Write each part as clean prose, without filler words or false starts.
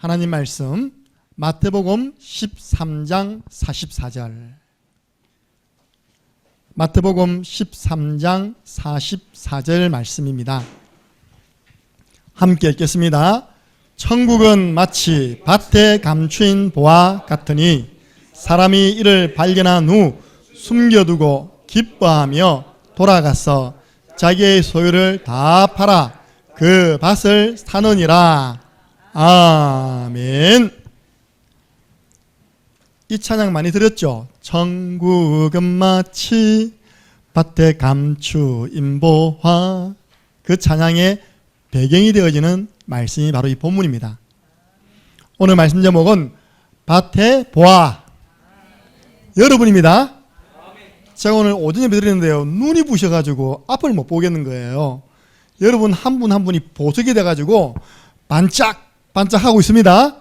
하나님 말씀 마태복음 13장 44절. 마태복음 13장 44절 말씀입니다. 함께 읽겠습니다. 천국은 마치 밭에 감추인 보와 같으니 사람이 이를 발견한 후 숨겨두고 기뻐하며 돌아가서 자기의 소유를 다 팔아 그 밭을 사느니라. 아멘. 이 찬양 많이 들었죠? 천국은 마치 밭에 감추인 보화. 그 찬양의 배경이 되어지는 말씀이 바로 이 본문입니다. 오늘 말씀 제목은 밭의 보화. 여러분입니다. 제가 오늘 오전에 드렸는데요, 눈이 부셔가지고 앞을 못 보겠는 거예요. 여러분 한 분 한 분이 보석이 돼가지고 반짝반짝하고 있습니다.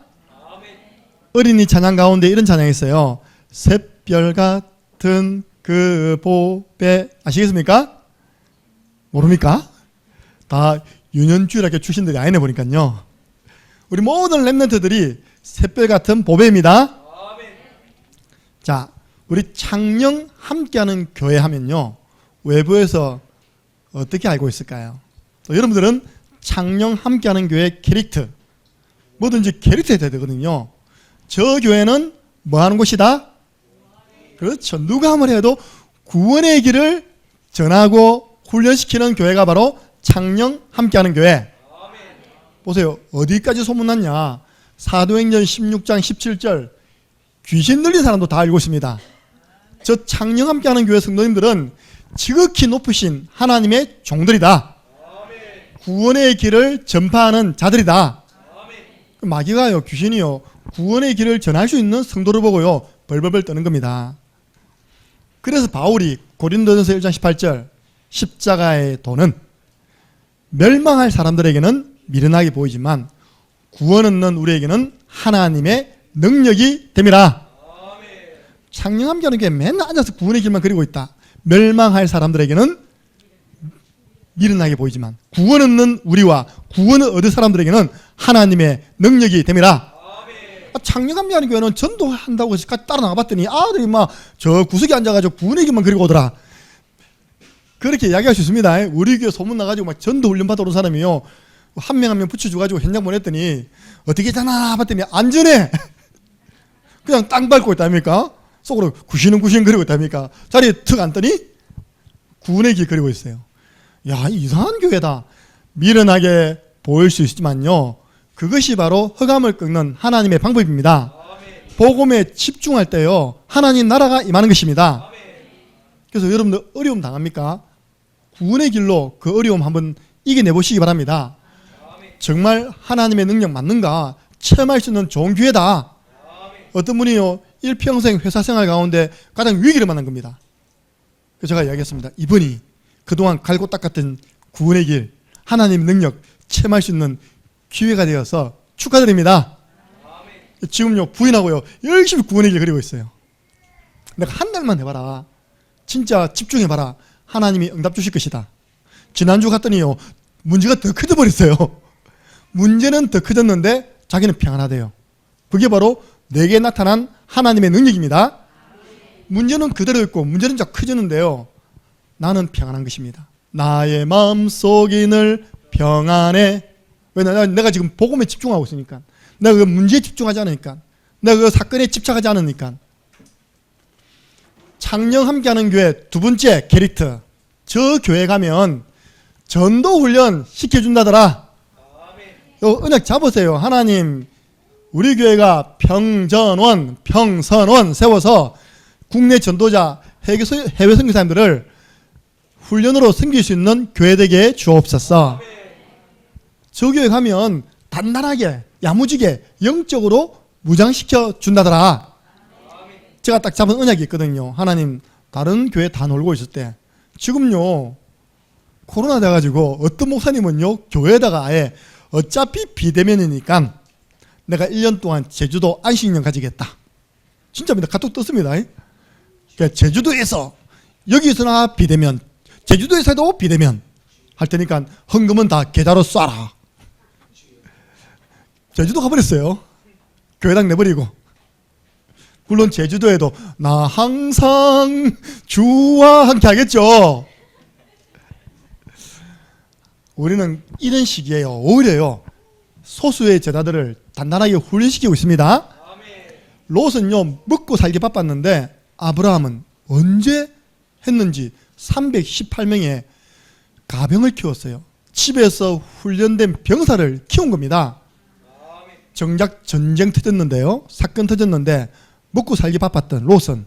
어린이 찬양 가운데 이런 찬양이 있어요. 샛별 같은 그 보배. 아시겠습니까? 모릅니까? 다 유년주일학교 출신들이 아니네 보니까요. 우리 모든 렘넌트들이 샛별 같은 보배입니다. 자, 우리 창녕 함께하는 교회 하면요, 외부에서 어떻게 알고 있을까요? 여러분들은 창녕 함께하는 교회 캐릭터, 뭐든지 캐릭터 해야 되거든요. 저 교회는 뭐 하는 곳이다? 그렇죠. 누가 아무리 해도 구원의 길을 전하고 훈련시키는 교회가 바로 창녕 함께하는 교회. 보세요. 어디까지 소문났냐? 사도행전 16장 17절. 귀신 들린 사람도 다 알고 있습니다. 저 창녕 함께하는 교회 성도님들은 지극히 높으신 하나님의 종들이다. 구원의 길을 전파하는 자들이다. 마귀가요, 귀신이요, 구원의 길을 전할 수 있는 성도를 보고요 벌벌벌 떠는 겁니다. 그래서 바울이 고린도전서 1장 18절, 십자가의 도는 멸망할 사람들에게는 미련하게 보이지만 구원 얻는 우리에게는 하나님의 능력이 됨이라. 창녕 함께하는 게 맨날 앉아서 구원의 길만 그리고 있다. 멸망할 사람들에게는 미련하게 보이지만 구원 얻는 우리와 구원을 얻을 사람들에게는 하나님의 능력이 됨이라. 창녕 함께하는 교회는 전도한다고 해서 따라 나가봤더니 아들이 막 저 구석에 앉아가지고 구원의 길만 그리고 오더라. 그렇게 이야기할 수 있습니다. 우리 교회 소문 나가지고 막 전도 훈련 받아오는 사람이요, 한 명 한 명 붙여줘가지고 현장 보냈더니 어떻게 되나 봤더니 안전해. 그냥 땅 밟고 있답니까? 속으로 구시는 그리고 있답니까? 자리에 턱 앉더니 구원의 길 그리고 있어요. 야, 이상한 교회다. 미련하게 보일 수 있지만요, 그것이 바로 흑암을 꺾는 하나님의 방법입니다. 복음에 집중할 때요, 하나님 나라가 임하는 것입니다. 그래서 여러분들 어려움 당합니까? 구원의 길로 그 어려움 한번 이겨내보시기 바랍니다. 정말 하나님의 능력 맞는가 체험할 수 있는 좋은 기회다. 어떤 분이요, 일평생 회사 생활 가운데 가장 위기를 만난 겁니다. 그래서 제가 이야기했습니다. 이분이 그동안 갈고 닦았던 구원의 길, 하나님의 능력 체험할 수 있는 기회가 되어서 축하드립니다. 지금요, 부인하고요 열심히 구원의 길 그리고 있어요. 내가 한 달만 해봐라, 진짜 집중해봐라, 하나님이 응답 주실 것이다. 지난주 갔더니요, 문제가 더 커져버렸어요. 문제는 더 커졌는데 자기는 평안하대요. 그게 바로 내게 나타난 하나님의 능력입니다. 문제는 그대로 있고 문제는 자 커지는데요, 나는 평안한 것입니다. 나의 마음속이 늘 평안해. 왜냐하면 내가 지금 복음에 집중하고 있으니까, 내가 그 문제에 집중하지 않으니까, 내가 그 사건에 집착하지 않으니까. 창녕 함께하는 교회 두 번째 캐릭터, 저 교회 가면 전도 훈련 시켜준다더라. 요 언약 잡으세요. 하나님, 우리 교회가 평전원, 평선원 세워서 국내 전도자, 해외 선교사님들을 훈련으로 섬길 수 있는 교회 되게 주옵소서. 저 교회 가면 단단하게, 야무지게 영적으로 무장시켜 준다더라. 제가 딱 잡은 언약이 있거든요. 하나님, 다른 교회 다 놀고 있을 때, 지금요 코로나 돼가지고 어떤 목사님은요 교회에다가 아예 어차피 비대면이니까 내가 1년 동안 제주도 안식년 가지겠다. 진짜입니다. 카톡 떴습니다. 그러니까 제주도에서, 여기서나 비대면, 제주도에서도 비대면 할 테니까 헌금은 다 계좌로 쏴라. 제주도 가버렸어요. 교회당 내버리고. 물론 제주도에도 나 항상 주와 함께 하겠죠. 우리는 이런 시기에요. 오히려요. 소수의 제자들을 단단하게 훈련시키고 있습니다. 롯은요 먹고 살기 바빴는데 아브라함은 언제 했는지 318명의 가병을 키웠어요. 집에서 훈련된 병사를 키운 겁니다. 정작 전쟁 터졌는데요. 사건 터졌는데 먹고 살기 바빴던 롯은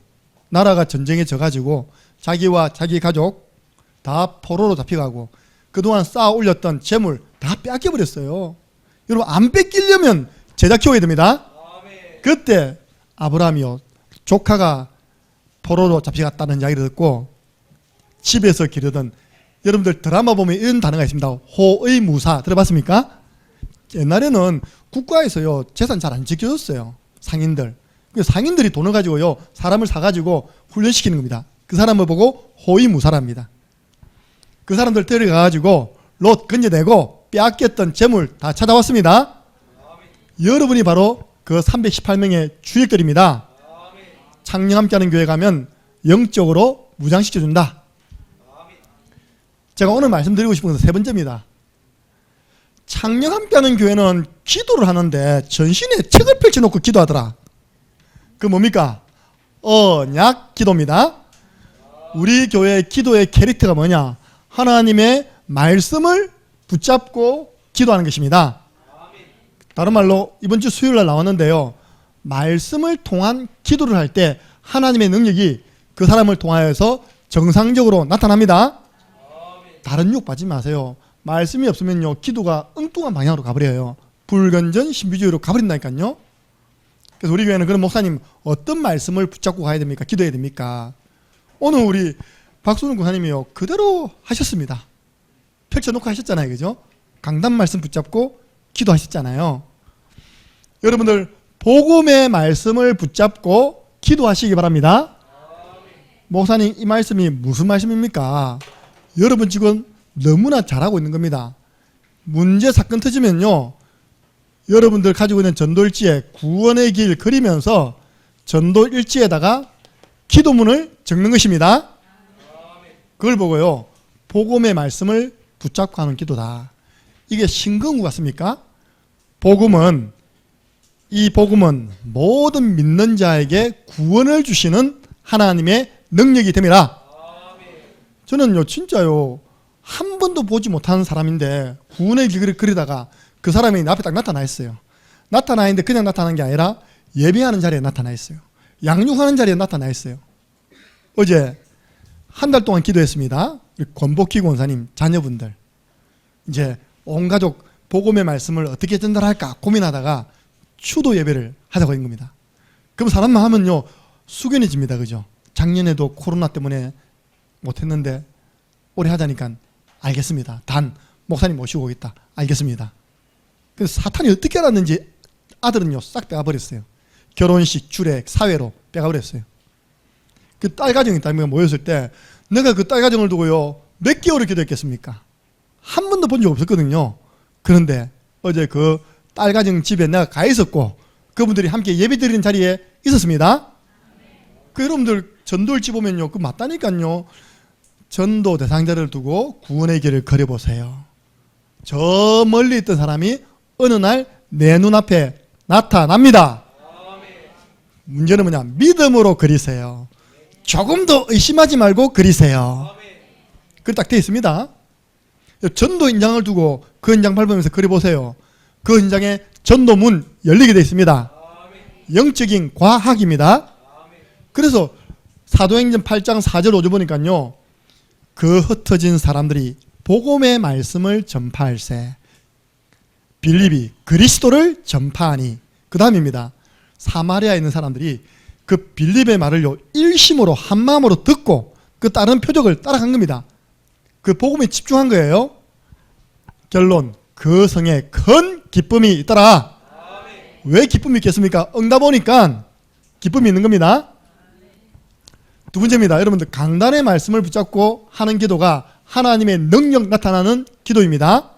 나라가 전쟁에 져가지고 자기와 자기 가족 다 포로로 잡혀가고 그동안 쌓아 올렸던 재물 다 뺏겨버렸어요. 여러분 안 뺏기려면 제자 키워야 됩니다. 그때 아브라함이요 조카가 포로로 잡혀갔다는 이야기를 듣고 집에서 기르던, 여러분들 드라마 보면 이런 단어가 있습니다. 호의무사 들어봤습니까? 옛날에는 국가에서요 재산 잘 안 지켜줬어요. 상인들. 그 상인들이 돈을 가지고요 사람을 사가지고 훈련시키는 겁니다. 그 사람을 보고 호의무사랍니다. 그 사람들 데려가가지고 롯 건져내고 빼앗겼던 재물 다 찾아왔습니다. 여러분이 바로 그 318명의 주역들입니다. 창녕 함께하는 교회 가면 영적으로 무장시켜준다. 제가 오늘 말씀드리고 싶은 것은 세 번째입니다. 창녕 함께하는 교회는 기도를 하는데 전신에 책을 펼쳐놓고 기도하더라. 그 뭡니까? 언약 기도입니다. 우리 교회의 기도의 캐릭터가 뭐냐? 하나님의 말씀을 붙잡고 기도하는 것입니다. 다른 말로 이번 주 수요일 날 나왔는데요. 말씀을 통한 기도를 할 때 하나님의 능력이 그 사람을 통하여서 정상적으로 나타납니다. 다른 유혹 받지 마세요. 말씀이 없으면요 기도가 엉뚱한 방향으로 가버려요. 불건전 신비주의로 가버린다니까요. 그래서 우리 교회는 그런 목사님 어떤 말씀을 붙잡고 가야 됩니까? 기도해야 됩니까? 오늘 우리 박순훈 권사님이요 그대로 하셨습니다. 펼쳐놓고 하셨잖아요. 그죠? 강단 말씀 붙잡고 기도하셨잖아요. 여러분들 복음의 말씀을 붙잡고 기도하시기 바랍니다. 목사님 이 말씀이 무슨 말씀입니까? 여러분 지금 너무나 잘하고 있는 겁니다. 문제 사건 터지면요 여러분들 가지고 있는 전도일지에 구원의 길 그리면서 전도일지에다가 기도문을 적는 것입니다. 그걸 보고요 복음의 말씀을 붙잡고 하는 기도다. 이게 신금구 같습니까? 이 복음은 모든 믿는 자에게 구원을 주시는 하나님의 능력이 됩니다. 저는요 진짜요 한 번도 보지 못하는 사람인데 구원의 길을 그리다가 그 사람이 내 앞에 딱 나타나 있어요. 나타나 있는데 그냥 나타난 게 아니라 예배하는 자리에 나타나 있어요. 양육하는 자리에 나타나 있어요. 어제 한 달 동안 기도했습니다. 권복희 권사님 자녀분들 이제 온 가족 복음의 말씀을 어떻게 전달할까 고민하다가 추도 예배를 하자고 한 겁니다. 그럼 사람만 하면요 숙연해집니다. 그죠? 작년에도 코로나 때문에 못했는데 올해 하자니까 알겠습니다. 단 목사님 모시고 오겠다. 알겠습니다. 그래서 사탄이 어떻게 알았는지 아들은요 싹 빼가버렸어요. 결혼식, 주례, 사회로 빼가버렸어요. 그 딸 가정이 모였을 때 내가 그 딸 가정을 두고요 몇 개월을 기도했겠습니까? 한 번도 본 적 없었거든요. 그런데 어제 그 딸 가정 집에 내가 가 있었고 그분들이 함께 예배 드리는 자리에 있었습니다. 그 여러분들 전도일지 보면요 그 맞다니까요. 전도 대상자를 두고 구원의 길을 그려보세요. 저 멀리 있던 사람이 어느 날 내 눈앞에 나타납니다. 문제는 뭐냐? 믿음으로 그리세요. 조금도 의심하지 말고 그리세요. 그렇게 딱 되어 있습니다. 전도 인장을 두고 그 인장 밟으면서 그려보세요. 그 인장에 전도문 열리게 되어 있습니다. 영적인 과학입니다. 그래서 사도행전 8장 4절 5절 보니까요 그 흩어진 사람들이 복음의 말씀을 전파할세 빌립이 그리스도를 전파하니 그 다음입니다. 사마리아에 있는 사람들이 그 빌립의 말을요 일심으로 한마음으로 듣고 그 다른 표적을 따라간 겁니다. 그 복음에 집중한 거예요. 결론 그 성에 큰 기쁨이 있더라. 왜 기쁨이 있겠습니까? 응답 오니까 기쁨이 있는 겁니다. 두 번째입니다. 여러분들 강단의 말씀을 붙잡고 하는 기도가 하나님의 능력 나타나는 기도입니다.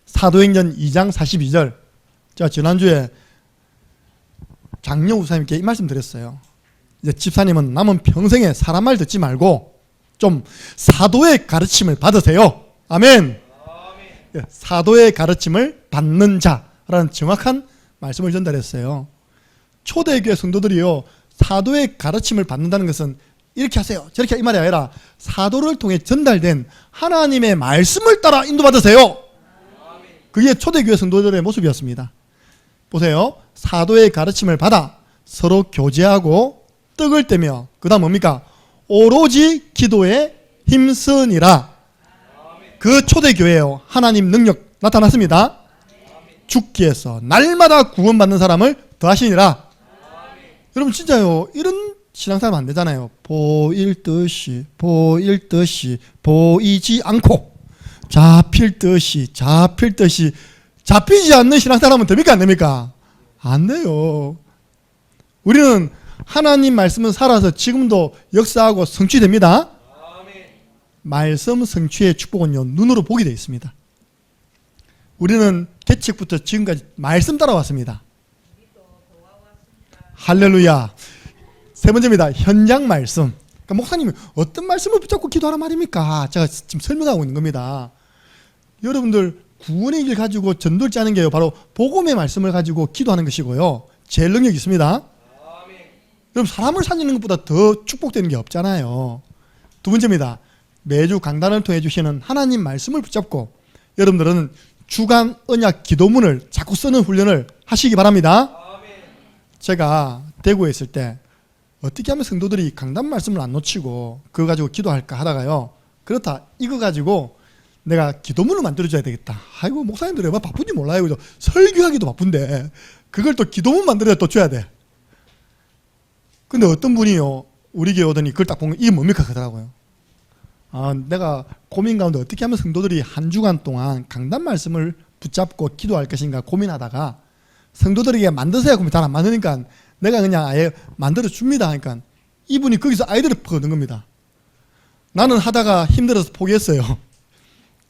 사도행전 2장 42절 제가 지난주에 작년 우사님께 이 말씀 드렸어요. 이제 집사님은 남은 평생에 사람 말 듣지 말고 좀 사도의 가르침을 받으세요. 아멘. 사도의 가르침을 받는 자라는 정확한 말씀을 전달했어요. 초대교회 성도들이요, 사도의 가르침을 받는다는 것은 이렇게 하세요, 저렇게 이 말이 아니라 사도를 통해 전달된 하나님의 말씀을 따라 인도받으세요. 그게 초대교회 성도들의 모습이었습니다. 보세요. 사도의 가르침을 받아 서로 교제하고 떡을 떼며 그 다음 뭡니까? 오로지 기도에 힘쓰니라. 그 초대교회요, 하나님 능력 나타났습니다. 죽기에서 날마다 구원받는 사람을 더하시니라. 여러분 진짜요, 이런 신앙사람 안 되잖아요. 보일 듯이 보이지 않고 잡힐 듯이 잡히지 않는 신앙사람은 됩니까 안 됩니까? 안 돼요. 우리는 하나님 말씀은 살아서 지금도 역사하고 성취됩니다. 말씀 성취의 축복은요, 눈으로 보게 되어 있습니다. 우리는 개척부터 지금까지 말씀 따라왔습니다. 할렐루야. 세 번째입니다. 현장 말씀. 그러니까 목사님이 어떤 말씀을 붙잡고 기도하란 말입니까? 제가 지금 설명하고 있는 겁니다. 여러분들 구원의 길 가지고 전도를 짜는 게요, 바로 복음의 말씀을 가지고 기도하는 것이고요, 제일 능력이 있습니다. 그럼 사람을 살리는 것보다 더 축복되는 게 없잖아요. 두 번째입니다. 매주 강단을 통해 주시는 하나님 말씀을 붙잡고 여러분들은 주간 언약 기도문을 자꾸 쓰는 훈련을 하시기 바랍니다. 제가 대구에 있을 때 어떻게 하면 성도들이 강단 말씀을 안 놓치고 그거 가지고 기도할까 하다가요, 그렇다, 이거 가지고 내가 기도문을 만들어줘야 되겠다. 아이고 목사님들 왜 바쁜지 몰라요. 그죠? 설교하기도 바쁜데 그걸 또 기도문 만들어야 또 줘야 돼. 근데 어떤 분이요, 우리 교회 오더니 그걸 딱 보면 이게 뭡니까 그러더라고요. 내가 고민 가운데 어떻게 하면 성도들이 한 주간 동안 강단 말씀을 붙잡고 기도할 것인가 고민하다가 성도들에게 만드세요 그러면 잘 안 만드니까 내가 그냥 아예 만들어 줍니다 하니까 이분이 거기서 아이디어를 퍼는 겁니다. 나는 하다가 힘들어서 포기했어요.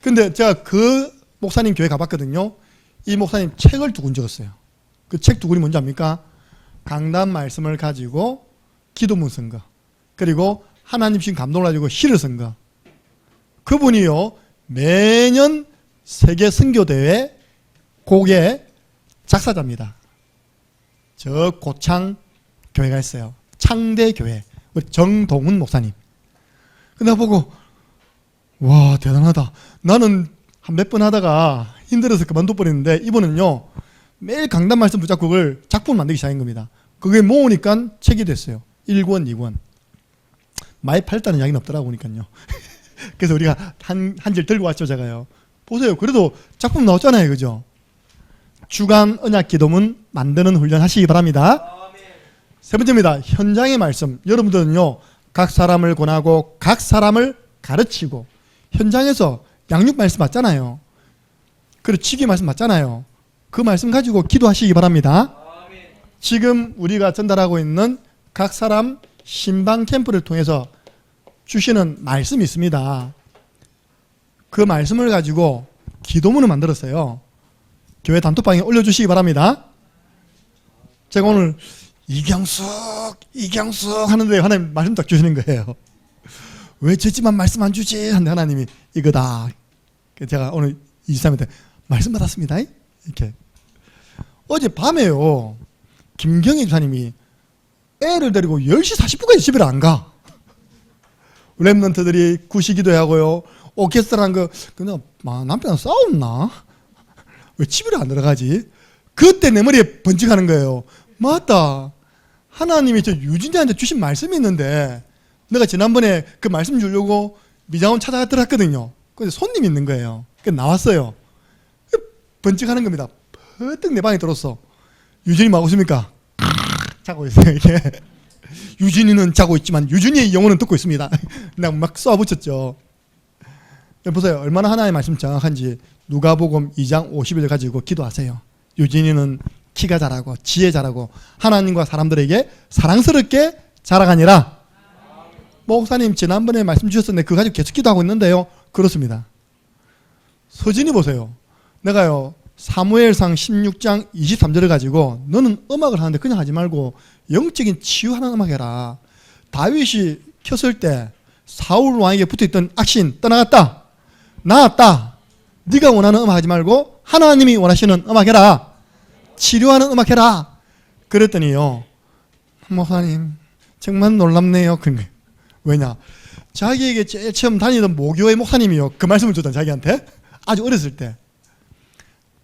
근데 제가 그 목사님 교회 가봤거든요. 이 목사님 책을 두 권 적었어요. 그 책 두 권이 뭔지 압니까? 강단 말씀을 가지고 기도문 쓴 거, 그리고 하나님 신 감동을 가지고 시를 쓴 거. 그분이요, 매년 세계 선교대회 곡의 작사자입니다. 저 고창 교회가 있어요. 창대교회 정동훈 목사님. 근데 보고 와 대단하다. 나는 한 몇 번 하다가 힘들어서 그만둬버렸는데 이분은요 매일 강단 말씀 붙잡고 그걸 작품을 만들기 시작한 겁니다. 그게 모으니까 책이 됐어요. 1권 2권. 많이 팔렸다는 이야기는 없더라고 보니까요. 그래서 우리가 한 질 들고 왔죠 제가요. 보세요. 그래도 작품 나왔잖아요. 그죠? 주간 언약 기도문 만드는 훈련 하시기 바랍니다. 세 번째입니다. 현장의 말씀. 여러분들은요 각 사람을 권하고 각 사람을 가르치고 현장에서 양육 말씀 받잖아요. 그리고 치기 말씀 받잖아요. 그 말씀 가지고 기도하시기 바랍니다. 지금 우리가 전달하고 있는 각 사람 신방 캠프를 통해서 주시는 말씀이 있습니다. 그 말씀을 가지고 기도문을 만들었어요. 교회 단톡방에 올려주시기 바랍니다. 제가 오늘 이경숙 하는데 하나님 말씀 딱 주시는 거예요. 왜 저지만 말씀 안 주지? 하는데 하나님이 이거다. 제가 오늘 23일 때 말씀 받았습니다. 이렇게. 어제 밤에요, 김경희 집사님이 애를 데리고 10시 40분까지 집에 안 가. 랩런트들이 구시기도 하고요, 오케스트라 한 거, 그냥 남편은 싸웠나? 왜 집에 안 들어가지? 그때 내 머리에 번쩍하는 거예요. 맞다. 하나님이 저 유진이한테 주신 말씀이 있는데 내가 지난번에 그 말씀 주려고 미장원 찾아갔더랬거든요. 근데 손님이 있는 거예요. 그래서 나왔어요. 번쩍하는 겁니다. 퍼뜩 내 방에 들어왔어. 유진이 뭐 하고 있습니까? 자고 있어요. 이게. 유진이는 자고 있지만 유진이의 영혼은 듣고 있습니다. 그냥 막 쏘아붙였죠. 보세요. 얼마나 하나님의 말씀 정확한지. 누가복음 2장 50일 가지고 기도하세요. 유진이는 키가 자라고 지혜 자라고 하나님과 사람들에게 사랑스럽게 자라가니라. 목사님 지난번에 말씀 주셨었는데 그거 가지고 계속 기도하고 있는데요. 그렇습니다. 서진이 보세요. 내가요 사무엘상 16장 23절을 가지고 너는 음악을 하는데 그냥 하지 말고 영적인 치유하는 음악 해라. 다윗이 켰을 때 사울 왕에게 붙어있던 악신 떠나갔다. 나았다. 네가 원하는 음악 하지 말고 하나님이 원하시는 음악 해라. 치료하는 음악 해라. 그랬더니요, 목사님 정말 놀랍네요. 왜냐? 자기에게 제일 처음 다니던 모교의 목사님이요, 그 말씀을 줬잖아. 자기한테 아주 어렸을 때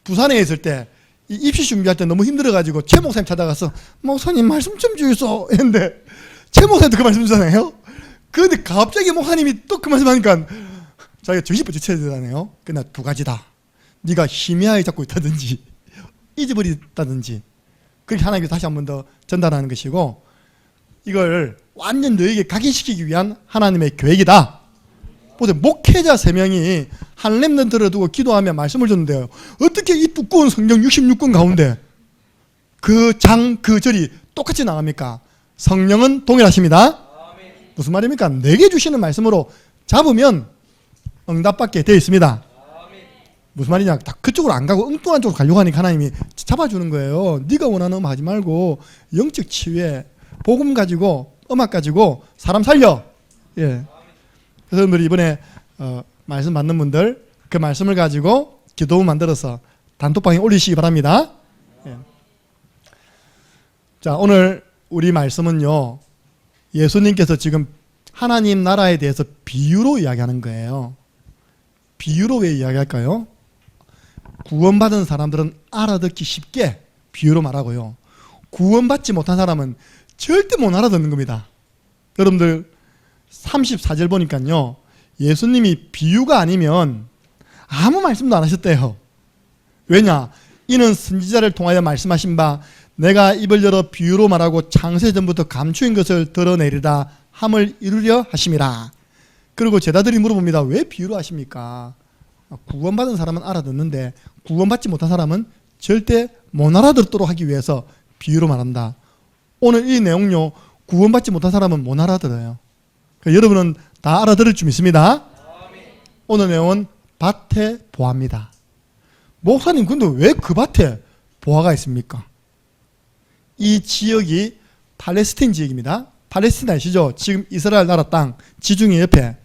부산에 있을 때 입시 준비할 때 너무 힘들어가지고 최 목사님 찾아가서 목사님 말씀 좀 주소 했는데 최 목사님도 그 말씀 주잖아요. 그런데 갑자기 목사님이 또 그 말씀 하니까 자기가 정신 번쩍 차야 되잖아요. 그러나 두 가지다. 네가 희미하게 잡고 있다든지 잊어버렸다든지 그렇게 하나님께 다시 한 번 더 전달하는 것이고, 이걸 완전 너에게 각인시키기 위한 하나님의 계획이다. 보세요. 목회자 3명이 한 렘넌트를 두고 기도하며 말씀을 줬는데요, 어떻게 이 두꺼운 성경 66권 가운데 그 장, 그 절이 똑같이 나갑니까? 성령은 동일하십니다. 무슨 말입니까? 내게 주시는 말씀으로 잡으면 응답받게 되어 있습니다. 무슨 말이냐? 다 그쪽으로 안 가고 엉뚱한 쪽으로 가려고 하니까 하나님이 잡아주는 거예요. 네가 원하는 음악 하지 말고 영적 치유에 복음 가지고 음악 가지고 사람 살려. 예. 그래서 여러분들이 이번에 말씀 받는 분들 그 말씀을 가지고 기도문 만들어서 단톡방에 올리시기 바랍니다. 예. 자, 오늘 우리 말씀은요, 예수님께서 지금 하나님 나라에 대해서 비유로 이야기하는 거예요. 비유로 왜 이야기할까요? 구원받은 사람들은 알아듣기 쉽게 비유로 말하고요, 구원받지 못한 사람은 절대 못 알아듣는 겁니다. 여러분들 34절 보니까요, 예수님이 비유가 아니면 아무 말씀도 안 하셨대요. 왜냐? 이는 선지자를 통하여 말씀하신 바 내가 입을 열어 비유로 말하고 창세전부터 감추인 것을 드러내리라 함을 이루려 하심이라. 그리고 제자들이 물어봅니다. 왜 비유로 하십니까? 구원받은 사람은 알아듣는데 구원받지 못한 사람은 절대 못 알아듣도록 하기 위해서 비유로 말한다. 오늘 이 내용요, 구원받지 못한 사람은 못 알아들어요. 그러니까 여러분은 다 알아들을 줄 믿습니다. 오늘 내용은 밭에 보화입니다. 목사님, 근데 왜 그 밭에 보화가 있습니까? 이 지역이 팔레스타인 지역입니다. 팔레스타인 아시죠? 지금 이스라엘 나라 땅 지중해 옆에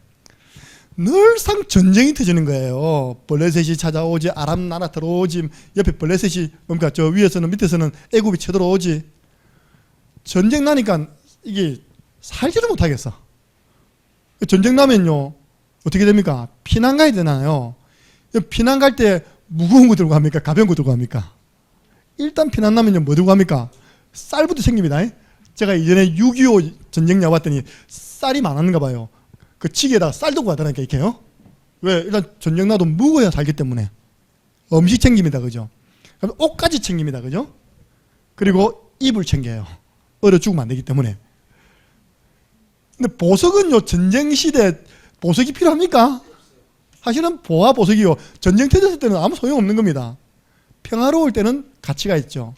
늘상 전쟁이 터지는 거예요. 블레셋이 찾아오지, 아람 나라 들어오지, 옆에 블레셋이 뭡니까? 저 위에서는 밑에서는 애굽이 쳐들어오지. 전쟁 나니까 이게 살지를 못하겠어. 전쟁 나면요 어떻게 됩니까? 피난 가야 되나요? 피난 갈 때 무거운 거 들고 갑니까? 가벼운 거 들고 갑니까? 일단 피난 나면요 뭐 들고 갑니까? 쌀부터 챙깁니다. 제가 이전에 6.25 전쟁 나왔더니 쌀이 많았는가 봐요. 그 지게에다가 쌀 들고 가더라니까 이렇게요. 왜? 일단 전쟁 나도 먹어야 살기 때문에 음식 챙깁니다. 그죠? 그럼 옷까지 챙깁니다. 그죠? 그리고 이불 챙겨요. 얼어 죽으면 안 되기 때문에. 근데 보석은요, 전쟁 시대 보석이 필요합니까? 사실은 보화 보석이요, 전쟁 터졌을 때는 아무 소용없는 겁니다. 평화로울 때는 가치가 있죠.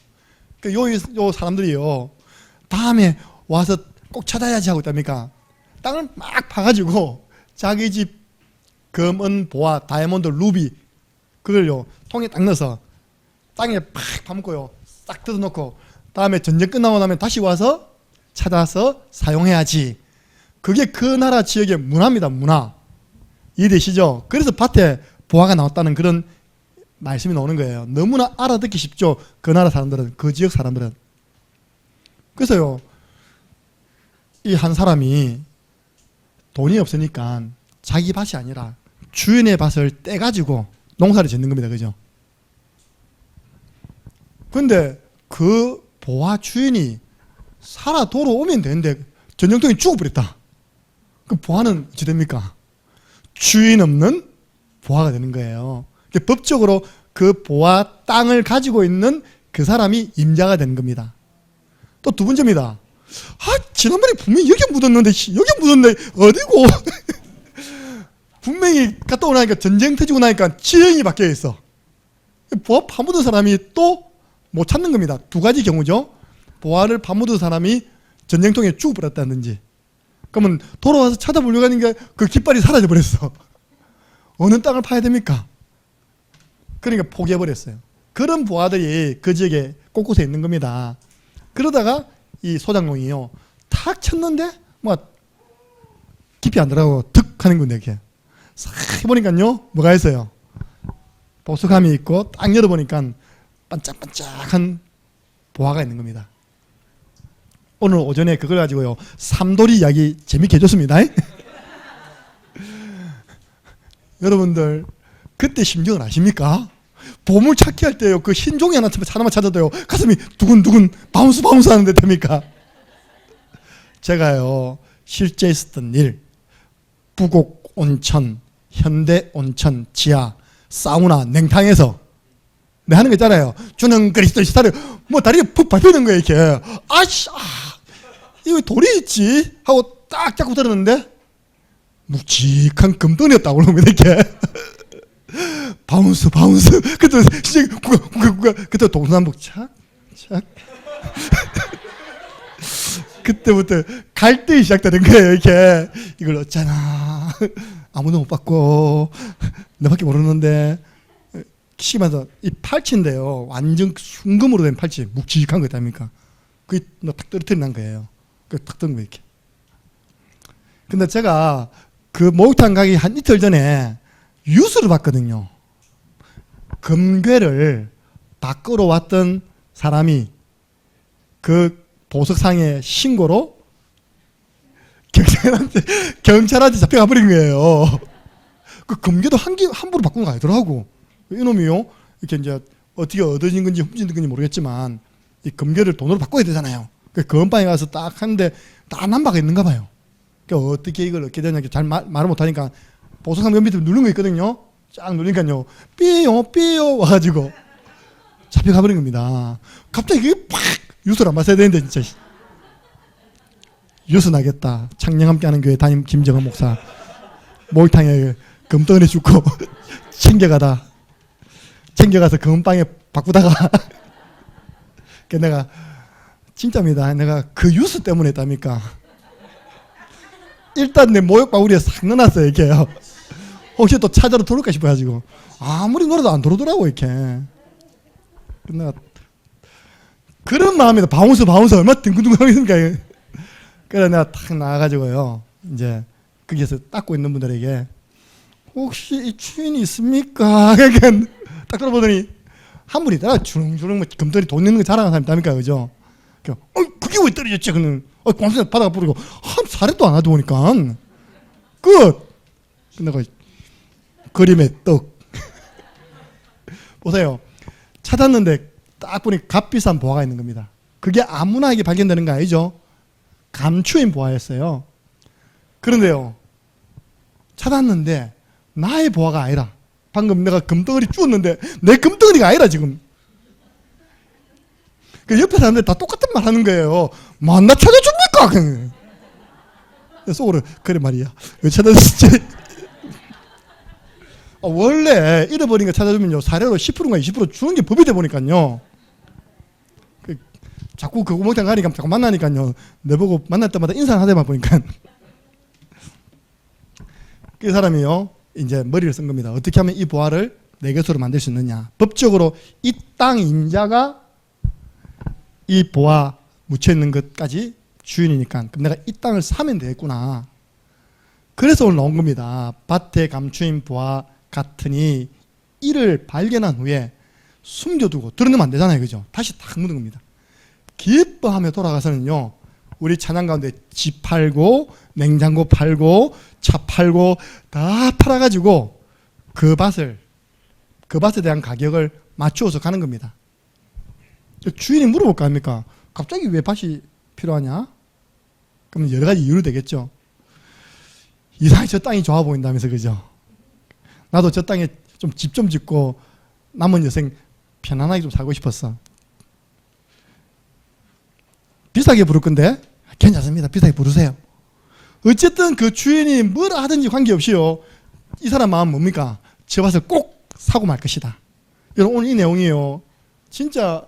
요 사람들이요, 다음에 와서 꼭 찾아야지 하고 있답니까? 땅을 막 파가지고 자기 집 금, 은, 보화, 다이아몬드, 루비 그걸요 통에 딱 넣어서 땅에 팍 파묻고요 싹 뜯어놓고 다음에 전쟁 끝나고 나면 다시 와서 찾아서 사용해야지. 그게 그 나라 지역의 문화입니다. 문화. 이해되시죠? 그래서 밭에 보화가 나왔다는 그런 말씀이 나오는 거예요. 너무나 알아듣기 쉽죠? 그 나라 사람들은, 그 지역 사람들은. 그래서요, 이 한 사람이 돈이 없으니까 자기 밭이 아니라 주인의 밭을 떼가지고 농사를 짓는 겁니다. 그죠? 근데 그 보화 주인이 살아 돌아오면 되는데 전쟁통이 죽어버렸다. 그 보화는 어찌 됩니까? 주인 없는 보화가 되는 거예요. 법적으로 그 보화 땅을 가지고 있는 그 사람이 임자가 되는 겁니다. 또 두 번째입니다. 지난번에 분명히 여기 묻었는데 여기 묻었네 어디고? 분명히 갔다 오니까 전쟁 터지고 나니까 지형이 바뀌어 있어. 보화 파묻은 사람이 또 못 찾는 겁니다. 두 가지 경우죠. 보화를 파묻은 사람이 전쟁통에 죽어버렸다든지, 그러면 돌아와서 찾아보려고 하니까 그 깃발이 사라져버렸어. 어느 땅을 파야 됩니까? 그러니까 포기해버렸어요. 그런 부하들이 그 지역에 곳곳에 있는 겁니다. 그러다가 이 소장농이요, 탁 쳤는데 뭐 깊이 안 들어가고 득 하는 건데, 이렇게 싹 해보니까요 뭐가 있어요? 보석함이 있고 딱 열어보니까 반짝반짝한 보화가 있는 겁니다. 오늘 오전에 그걸 가지고요 삼돌이 이야기 재밌게 해줬습니다. 여러분들 그때 심정을 아십니까? 보물 찾기 할 때요 그 흰 종이 하나만 찾아도요 가슴이 두근두근 바운스 하는데 됩니까? 제가요 실제 있었던 일, 부곡 온천, 현대 온천 지하 사우나 냉탕에서 내 하는 거 있잖아요. 주는 그리스도의 스타를 뭐 다리에 푹 밟히는 거예요 이렇게. 아씨, 이거 돌이 있지 하고 딱 잡고 들었는데 묵직한 금덩이였다고 그럽니다 이렇게. 바운스 그때 진짜 구가 그때 동서남북 착 그때부터 갈등이 시작되는 거예요 이렇게. 이걸 어쩌나 아무도 못 받고 너밖에 모르는데 시기마다 이 팔찌인데요 완전 순금으로 된 팔찌 묵직한 거 있답니까? 그게 탁 떨어뜨려 난 거예요. 탁 뜬 거 이렇게. 근데 제가 그 목욕탕 가기 한 이틀 전에 뉴스를 봤거든요. 금괴를 다 끌어왔던 사람이 그 보석상의 신고로 경찰한테 잡혀가 버린 거예요. 그 금괴도 함부로 바꾼 거 아니더라고. 이놈이요 이렇게 이제 어떻게 얻어진 건지 훔친 건지 모르겠지만 이 금괴를 돈으로 바꿔야 되잖아요. 그 건방에 가서 딱 하는데 다 남바가 있는가 봐요. 그러니까 어떻게 이걸 얻게 되냐 잘 말을 못하니까 보석상 밑에 누른 거 있거든요. 쫙 누르니까요 삐요 와가지고 잡혀가 버린 겁니다. 갑자기 그게 팍 유서를 안 봤어야 되는데 진짜 유서 나겠다. 창녕 함께하는 교회 담임 김정은 목사 목욕탕에 금덩어리 줍고 챙겨가서 금방에 바꾸다가 그 내가 진짜입니다. 내가 그 유서 때문에 했답니까? 일단 내 모욕바구리에 싹 넣어놨어요 이렇게요. 혹시 또 찾아러 들어올까 싶어가지고 아무리 노래도 안 들어오더라고 이렇게. 내가 그런 마음이다. 바운스 얼마나 둥근둥근하겠습니까? 그래서 내가 탁 나와가지고요 이제 거기에서 닦고 있는 분들에게 혹시 이 주인이 있습니까? 그러니까 딱 들어보더니 한 분이 있다가 주렁주렁 뭐 금덩이 돈 있는 거 자랑하는 사람 있답니까? 그죠? 그게 왜 떨어졌지? 그는 고맙습니다. 바다가 뿌리고 한 사례도 안 하다 보니까 끝. 내가 그림의 떡 보세요. 찾았는데 딱 보니 값비싼 보화가 있는 겁니다. 그게 아무나에게 발견되는 거 아니죠? 감추인 보화였어요. 그런데요 찾았는데 나의 보화가 아니라 방금 내가 금덩어리 주웠는데 내 금덩어리가 아니라 지금 그 옆에 사람들 다 똑같은 말 하는 거예요. 뭐 나 찾아줍니까? 속으로 그래 말이야 왜 찾았지? 원래 잃어버린 거 찾아주면요 사례로 10%인가 20% 주는 게 법이 돼 보니까요 자꾸 그 목욕탕 가니까 자꾸 만나니까요 내보고 만날 때마다 인사를 하다만 보니까 그 사람이요 이제 머리를 쓴 겁니다. 어떻게 하면 이 보화를 내 것으로 만들 수 있느냐. 법적으로 이 땅 임자가 이 보화 묻혀있는 것까지 주인이니까 그럼 내가 이 땅을 사면 되겠구나. 그래서 오늘 나온 겁니다. 밭에 감추인 보화 같으니 이를 발견한 후에 숨겨두고 드러내면 안 되잖아요. 그죠? 다시 딱 묻은 겁니다. 기뻐하며 돌아가서는요 우리 찬양 가운데 집 팔고 냉장고 팔고 차 팔고 다 팔아가지고 그 밭에 대한 가격을 맞추어서 가는 겁니다. 주인이 물어볼 거 아닙니까? 갑자기 왜 밭이 필요하냐? 그럼 여러 가지 이유로 되겠죠. 이상하게 저 땅이 좋아 보인다면서 그죠? 나도 저 땅에 좀 집 좀 짓고 남은 여생 편안하게 좀 살고 싶었어. 비싸게 부를 건데 괜찮습니다. 비싸게 부르세요. 어쨌든 그 주인이 뭐라 하든지 관계없이요 이 사람 마음 뭡니까? 저 밭을 꼭 사고 말 것이다. 여러분 오늘 이 내용이요 진짜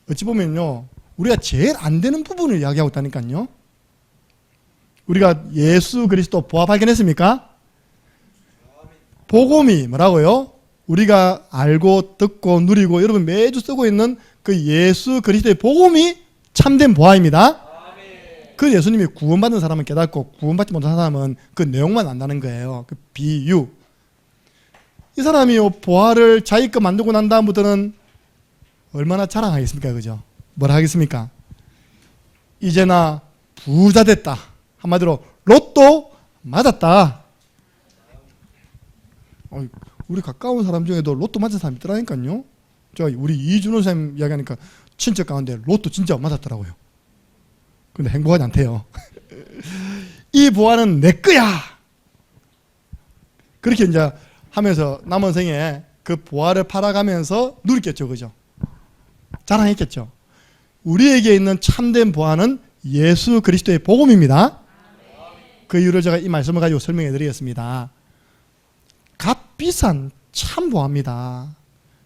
어찌 보면요 우리가 제일 안 되는 부분을 이야기하고 있다니까요. 우리가 예수 그리스도 보아 발견했습니까? 복음이 뭐라고요? 우리가 알고 듣고 누리고 여러분 매주 쓰고 있는 그 예수 그리스도의 복음이 참된 보화입니다. 그 예수님이 구원받은 사람은 깨닫고 구원받지 못한 사람은 그 내용만 안다는 거예요. 그 비유. 이 사람이 보화를 자기 거 만들고 난 다음부터는 얼마나 자랑하겠습니까? 그죠? 뭐라 하겠습니까? 이제 나 부자 됐다. 한마디로 로또 맞았다. 우리 가까운 사람 중에도 로또 맞은 사람 있더라니까요. 우리 이준호 선생님 이야기하니까 친척 가운데 로또 진짜 맞았더라고요. 근데 행복하지 않대요. 이 보화는 내 거야. 그렇게 이제 하면서 남은 생에 그 보화를 팔아가면서 누렸겠죠. 그죠? 자랑했겠죠. 우리에게 있는 참된 보화는 예수 그리스도의 복음입니다. 그 이유를 제가 이 말씀을 가지고 설명해 드리겠습니다. 값비싼 참 보화입니다.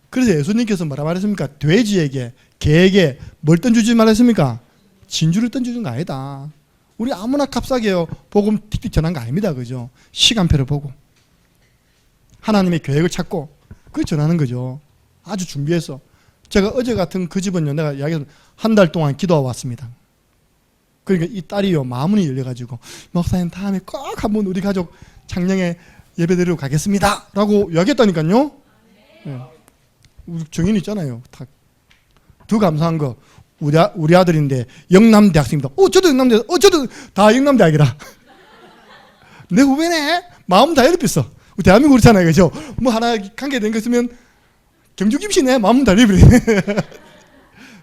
그래서 예수님께서 뭐라 말했습니까? 돼지에게, 개에게 뭘 던져주지 말했습니까? 진주를 던져준 거 아니다. 우리 아무나 값싸게요 복음 틱틱 전한 거 아닙니다. 그죠? 시간표를 보고 하나님의 계획을 찾고 그걸 전하는 거죠. 아주 준비해서. 제가 어제 같은 그 집은요, 내가 이야기해서 한 달 동안 기도하고 왔습니다. 그러니까 이 딸이요, 마음문이 열려가지고 목사님 다음에 꼭 한번 우리 가족 장량에 예배드리러 가겠습니다 라고 이야기했다니까요. 네. 우리 정인 있잖아요. 더 감사한 거 우리 아들인데 영남대학생입니다. 저도 영남대, 저도 다 영남대학이라. 내 후배네. 마음 다 열렸어. 대한민국 그렇잖아요. 그죠? 뭐 하나 관계된 거 있으면 경주 김씨네. 마음 다 열렸네.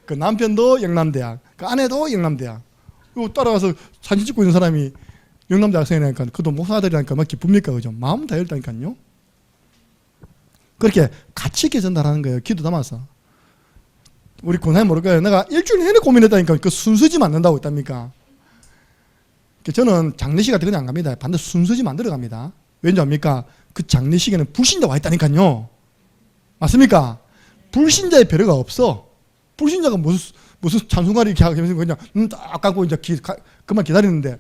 그 남편도 영남대학, 그 아내도 영남대학. 그리고 따라가서 사진 찍고 있는 사람이 영남대학생이니까 그도 목사들이니까 막 기쁩니까? 그죠? 마음 다 열렸다니까요. 그렇게 가치 있게 전달하는 거예요. 기도 담아서. 우리 고나이 모를 거예요. 내가 일주일 내내 고민했다니까 그 순서지 만든다고 했답니까? 저는 장례식 같은 건 안 갑니다. 반드시 순서지 만들어 갑니다. 왠지 압니까? 그 장례식에는 불신자 와 있다니까요. 맞습니까? 불신자의 배려가 없어. 불신자가 무슨 찬송가를 이렇게 하면서 그냥 딱 갖고 이제 그만 기다리는데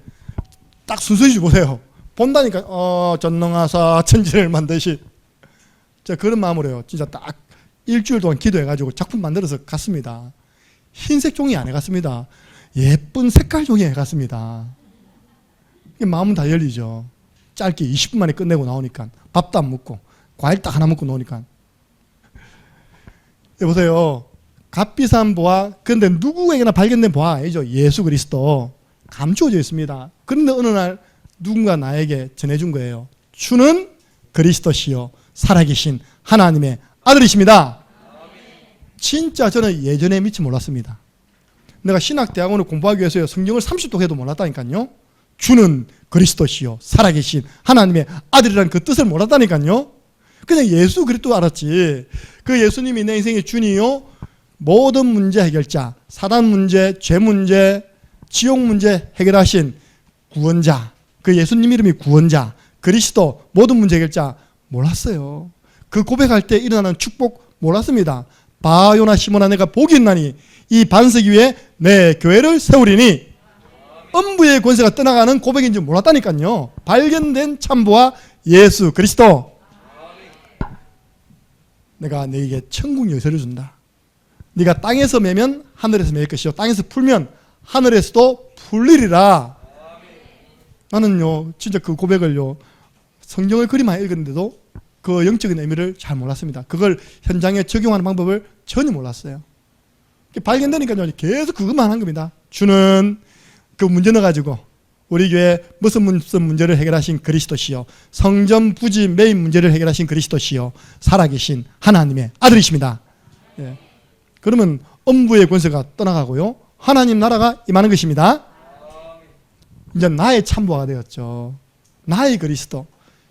딱 순서지 보세요. 본다니까 전능하사 천지를 만드시. 제가 그런 마음으로 해요. 진짜 딱 일주일 동안 기도해가지고 작품 만들어서 갔습니다. 흰색 종이 안 해갔습니다. 예쁜 색깔 종이 해갔습니다. 마음은 다 열리죠. 짧게 20분 만에 끝내고 나오니까 밥도 안 먹고 과일 딱 하나 먹고 나오니까. 여보세요. 값비싼 보화, 그런데 누구에게나 발견된 보화 아니죠. 예수 그리스도 감추어져 있습니다. 그런데 어느 날 누군가 나에게 전해준 거예요. 주는 그리스도시요 살아계신 하나님의 아들이십니다. 진짜 저는 예전에 미처 몰랐습니다. 내가 신학대학원을 공부하기 위해서 성경을 30독 해도 몰랐다니까요. 주는 그리스도시요 살아계신 하나님의 아들이라는 그 뜻을 몰랐다니까요. 그냥 예수 그리스도 알았지. 그 예수님이 내 인생의 주니요 모든 문제 해결자, 사단 문제, 죄 문제, 지옥 문제 해결하신 구원자, 그 예수님 이름이 구원자, 그리스도 모든 문제 해결자 몰랐어요. 그 고백할 때 일어나는 축복 몰랐습니다. 바요나 시몬아 내가 복이 있나니 이 반석 위에 내 교회를 세우리니 음부의 권세가 떠나가는 고백인지 몰랐다니까요. 발견된 참보와 예수 그리스도. 내가 너에게 천국 열쇠를 준다. 네가 땅에서 매면 하늘에서 매일 것이요 땅에서 풀면 하늘에서도 풀리리라. 나는요 진짜 그 고백을요 성경을 그림만 읽었는데도 그 영적인 의미를 잘 몰랐습니다. 그걸 현장에 적용하는 방법을 전혀 몰랐어요. 발견되니까요 계속 그것만 한 겁니다. 주는 그 문제 넣어가지고 우리 교회 무슨 문제를 해결하신 그리스도시요 성전 부지 매입 문제를 해결하신 그리스도시요 살아계신 하나님의 아들이십니다. 예. 그러면 음부의 권세가 떠나가고요 하나님 나라가 임하는 것입니다. 이제 나의 참보가 되었죠. 나의 그리스도.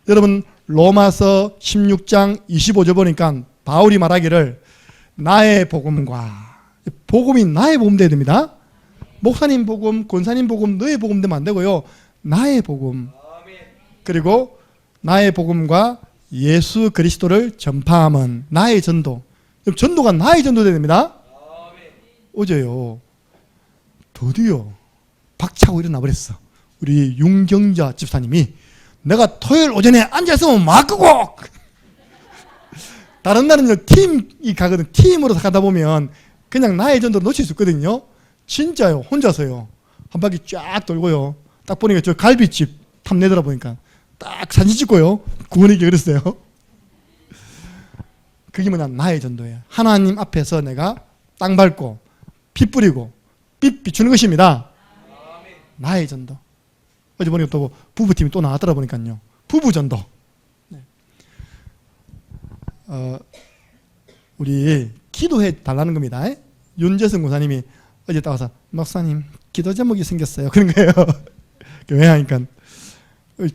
여러분 로마서 16장 25절 보니까 바울이 말하기를 나의 복음과 복음이 나의 복음 되어야 됩니다. 목사님 복음, 권사님 복음, 너의 복음 되면 안 되고요. 나의 복음. 그리고 나의 복음과 예수 그리스도를 전파하면 나의 전도. 전도가 나의 전도 되어야 됩니다. 어제요. 드디어 박차고 일어나 버렸어. 우리 윤경자 집사님이 내가 토요일 오전에 앉아있으면 막 끄고 다른 날은요, 팀이 가거든. 팀으로 가다 보면 그냥 나의 전도를 놓칠 수 있거든요. 진짜요. 혼자서요. 한 바퀴 쫙 돌고요. 딱 보니까 저 갈비집 탐내더라 보니까 딱 사진 찍고요. 구원이게 그랬어요. 그게 뭐냐, 나의 전도예요. 하나님 앞에서 내가 땅 밟고 피 뿌리고 빛 비추는 것입니다. 나의 전도. 어제 보니까 또 부부팀이 또 나왔더라 보니까요. 부부 전도. 네. 우리 기도해 달라는 겁니다. 윤재성 목사님이 어제 딱 와서 목사님 기도 제목이 생겼어요. 그런 거예요. 왜 하니까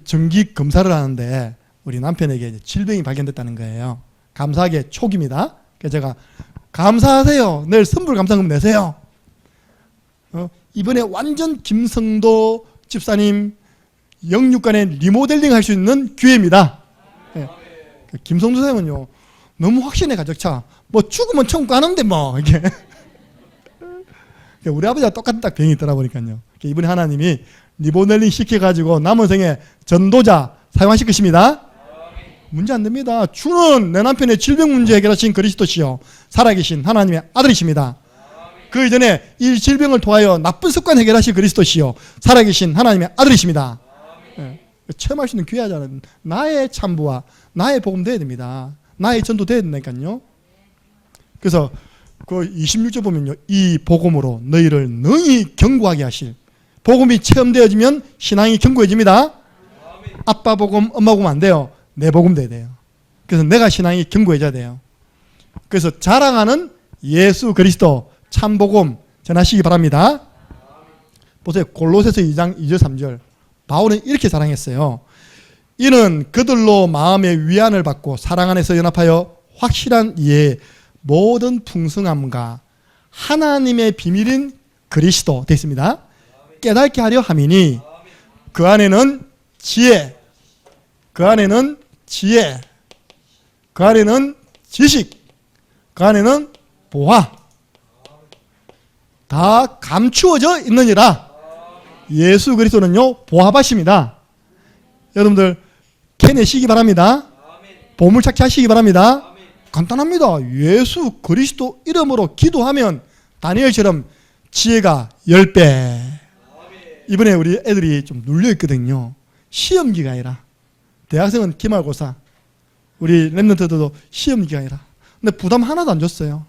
정기 검사를 하는데 우리 남편에게 질병이 발견됐다는 거예요. 감사하게 촉입니다. 그래서 제가 감사하세요. 내일 선불 감사금 내세요. 이번에 완전 김성도 집사님 영육간에 리모델링 할 수 있는 기회입니다. 네. 김성도 사님은요 너무 확신에 가득차. 뭐 죽으면 천국 가는데 뭐 이게 우리 아버지와 똑같은 딱 병이 있더라 보니까요. 이번에 하나님이 리모델링 시켜가지고 남은 생에 전도자 사용하실 것입니다. 문제 안 됩니다. 주는 내 남편의 질병 문제 해결하신 그리스도시요 살아계신 하나님의 아들이십니다. 그 이전에 이 질병을 통하여 나쁜 습관 해결하신 그리스도시요 살아계신 하나님의 아들이십니다. 네. 체험할 수 있는 기회하잖아요. 나의 참부와 나의 복음 돼야 됩니다. 나의 전도 돼야 된다니까요. 그래서 그 26절 보면요, 이 복음으로 너희를 능히 견고하게 하실. 복음이 체험되어지면 신앙이 견고해집니다. 아빠 복음, 엄마 복음 안 돼요. 내 복음 돼야 돼요. 그래서 내가 신앙이 견고해져야 돼요. 그래서 자랑하는 예수 그리스도 참복음 전하시기 바랍니다. 보세요. 골로새서 2장 2절 3절 바울은 이렇게 자랑했어요. 이는 그들로 마음의 위안을 받고 사랑 안에서 연합하여 확실한 이해의 모든 풍성함과 하나님의 비밀인 그리스도 되어 있습니다. 깨닫게 하려 함이니 그 안에는 지혜, 그 안에는 지혜, 그 안에는 지식, 그 안에는 보화 다 감추어져 있느니라. 예수 그리스도는요 보화밭입니다. 여러분들 캐내시기 바랍니다. 보물찾기 하시기 바랍니다. 간단합니다. 예수 그리스도 이름으로 기도하면 다니엘처럼 지혜가 10배. 이번에 우리 애들이 좀 눌려있거든요. 시험기가 아니라 대학생은 기말고사, 우리 랩런트들도 시험기가 아니라. 근데 부담 하나도 안 줬어요.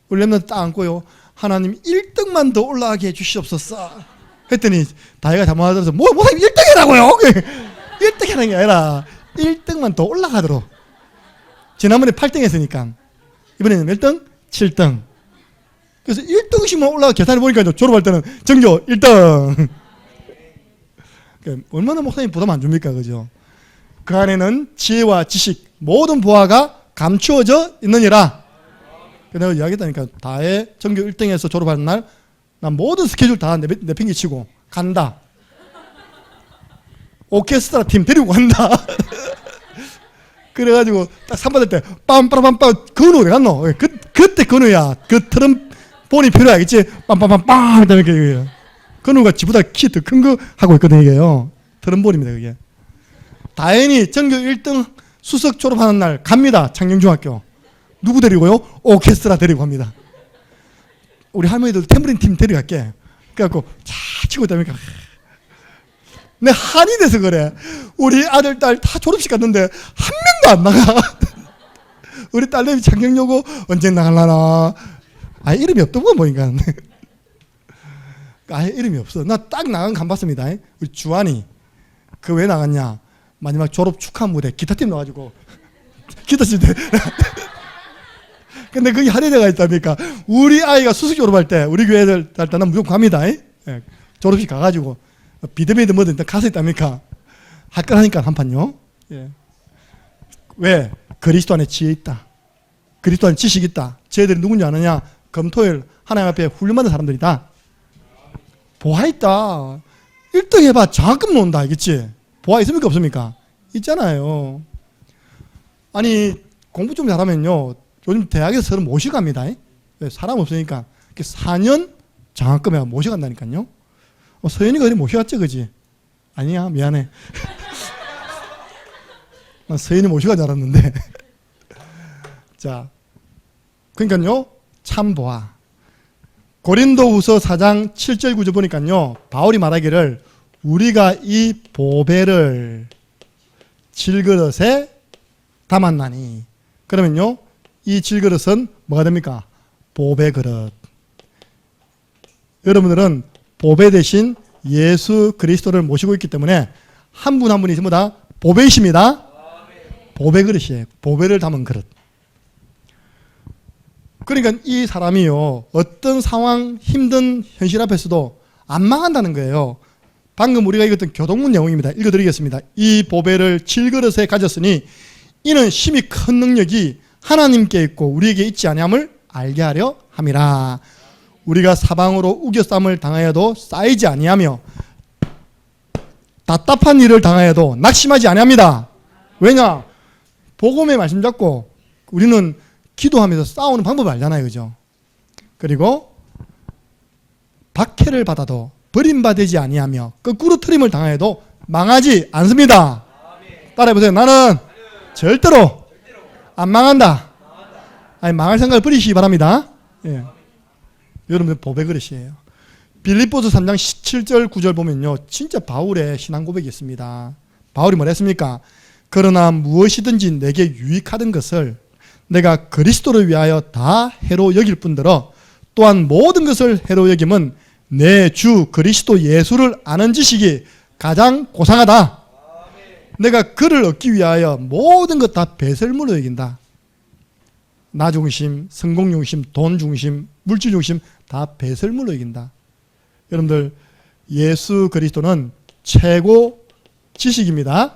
우리 랩런트 딱 안고요, 하나님 1등만 더 올라가게 해주시옵소서 했더니 다혜가 담아들어서 뭐 1등이라고요? 1등 하는 게 아니라 1등만 더 올라가도록. 지난번에 8등 했으니까 이번에는 몇 등? 7등. 그래서 1등씩만 올라가 계산해 보니까 졸업할 때는 전교 1등. 얼마나 목사님 부담 안 줍니까? 그죠? 그 안에는 지혜와 지식 모든 보화가 감추어져 있느니라. 내가 이야기했다니까. 다혜 전교 1등에서 졸업하는 날 난 모든 스케줄 다 내팽개치고 간다. 오케스트라 팀 데리고 간다. 그래가지고 딱 상 받을 때 빰빠라빰빰 건우 어디 갔노? 그때 건우야. 그 트럼본이 필요하겠지. 빰빰빰빰 이렇게 건우가 지보다 키 더 큰 거 하고 있거든. 이게요 트럼본입니다. 그게. 다행히 전교 1등 수석 졸업하는 날 갑니다. 창녕중학교. 누구 데리고요? 오케스트라 데리고 갑니다. 우리 할머니들 탬버린 팀 데려갈게. 그래갖고 차 치고 있다니까. 내 한이 돼서 그래. 우리 아들 딸 다 졸업식 갔는데 한 명도 안 나가. 우리 딸내미 창경여고 언제 나갈라나. 아예 이름이 없더구만 보니까. 아예 이름이 없어. 나 딱 나간 간 봤습니다. 우리 주한이. 그 왜 나갔냐? 마지막 졸업 축하 무대 기타팀 나가지고 기타 칠 때. 근데 거기 한의대가 있다니까. 우리 아이가 수석 졸업할 때 우리 교회들 할 때는 무조건 갑니다. 예. 졸업식 가가지고 비드메이드 뭐든 가서 있다니까. 할 거라니까 한판요. 예. 왜? 그리스도 안에 지혜 있다. 그리스도 안에 지식 있다. 쟤들이 누군지 아느냐? 금토일 하나님 앞에 훈련받은 사람들이다. 보아 있다. 1등 해봐 장학금 놓는다. 알겠지? 보아 있습니까? 없습니까? 있잖아요. 아니 공부 좀 잘하면요 요즘 대학에서 서른 모셔갑니다. 사람 없으니까 4년 장학금에 모셔간다니까요. 서연이가 어디 모셔갔지 그지? 아니야 미안해. 서연이 모셔간 줄 알았는데 자, 그러니까요, 참 보아. 고린도후서 4장 7절 9절 보니까요, 바울이 말하기를 우리가 이 보배를 질그릇에 담았나니. 그러면요, 이 질그릇은 뭐가 됩니까? 보배 그릇. 여러분들은 보배 대신 예수 그리스도를 모시고 있기 때문에 한 분 한 분이 전부 다 보배이십니다. 보배 그릇이에요. 보배를 담은 그릇. 그러니까 이 사람이요, 어떤 상황, 힘든 현실 앞에서도 안 망한다는 거예요. 방금 우리가 읽었던 교동문 내용입니다. 읽어드리겠습니다. 이 보배를 질그릇에 가졌으니 이는 심히 큰 능력이 하나님께 있고 우리에게 있지 아니함을 알게 하려 함이라. 우리가 사방으로 우겨쌈을 당하여도 쌓이지 아니하며 답답한 일을 당하여도 낙심하지 아니합니다. 왜냐? 복음의 말씀 잡고 우리는 기도하면서 싸우는 방법을 알잖아요. 그죠? 그리고 박해를 받아도 버림받지 아니하며 거꾸로 트림을 당하여도 망하지 않습니다. 따라해보세요. 나는 절대로 안 망한다. 아니, 망할 생각을 버리시기 바랍니다. 예. 여러분들 보배 그릇이에요. 빌립보서 3장 17절 9절 보면요, 진짜 바울의 신앙 고백이 있습니다. 바울이 뭐랬습니까? 그러나 무엇이든지 내게 유익하던 것을 내가 그리스도를 위하여 다 해로 여길 뿐더러 또한 모든 것을 해로 여김은 내 주 그리스도 예수를 아는 지식이 가장 고상하다. 내가 그를 얻기 위하여 모든 것 다 배설물로 여긴다. 나 중심, 성공 중심, 돈 중심, 물질 중심 다 배설물로 여긴다. 여러분들, 예수 그리스도는 최고 지식입니다.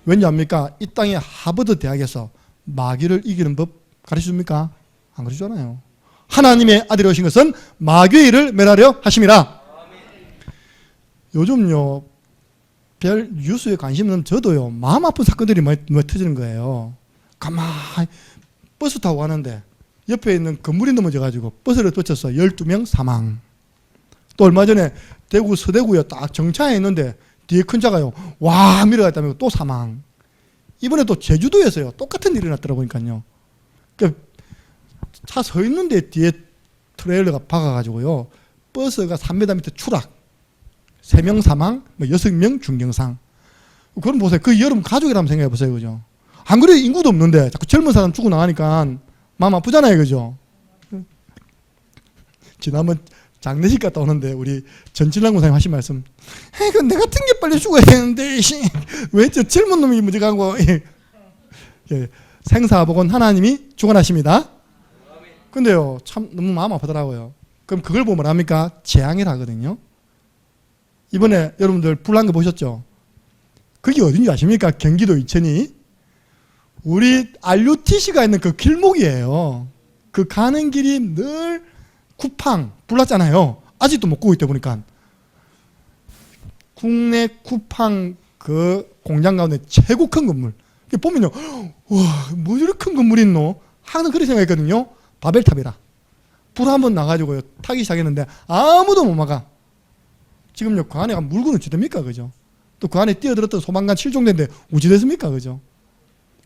왠지합니까? 이 땅의 하버드 대학에서 마귀를 이기는 법 가르쳐줍니까? 안 가르쳐주잖아요. 하나님의 아들이 오신 것은 마귀의 일을 멸하려 하심이라. 요즘요, 별 뉴스에 관심 없는 저도요, 마음 아픈 사건들이 많이 터지는 거예요. 가만히 버스 타고 가는데 옆에 있는 건물이 넘어져가지고 버스를 터쳐서 12명 사망. 또 얼마 전에 대구 서대구에 딱 정차해 있는데 뒤에 큰 차가요, 와 밀어갔다며 또 사망. 이번에 또 제주도에서요, 똑같은 일이 났더라 보니까요. 차 서 있는데 뒤에 트레일러가 박아가지고요, 버스가 3m 밑에 추락. 3명 사망, 6명 중경상. 그럼 보세요. 그 여러분 가족이라면 생각해 보세요. 그죠? 안 그래도 인구도 없는데 자꾸 젊은 사람 죽고 나가니까 마음 아프잖아요. 그죠? 지난번 장례식 갔다 오는데 우리 전진랑 목사님 하신 말씀, 그 내 같은 게 빨리 죽어야 되는데 왜 저 젊은 놈이 먼저 가고. 생사복은 하나님이 주관하십니다. 근데요, 참 너무 마음 아프더라고요. 그럼 그걸 보면 뭐랍니까? 재앙이라 하거든요. 이번에 여러분들 불난 거 보셨죠? 그게 어딘지 아십니까? 경기도 이천이 우리 RUTC가 있는 그 길목이에요. 그 가는 길이 늘 쿠팡 불났잖아요. 아직도 못 구고 있다 보니까 국내 쿠팡 그 공장 가운데 최고 큰 건물. 보면요, 와, 뭐 이렇게 큰 건물이 있노? 항상 그렇게 생각했거든요. 바벨탑이라. 불 한번 나가지고요, 타기 시작했는데 아무도 못 막아. 지금요, 그 안에 물건은 어찌됩니까? 그죠? 또 그 안에 뛰어들었던 소방관 7종대인데 어찌됐습니까? 그죠?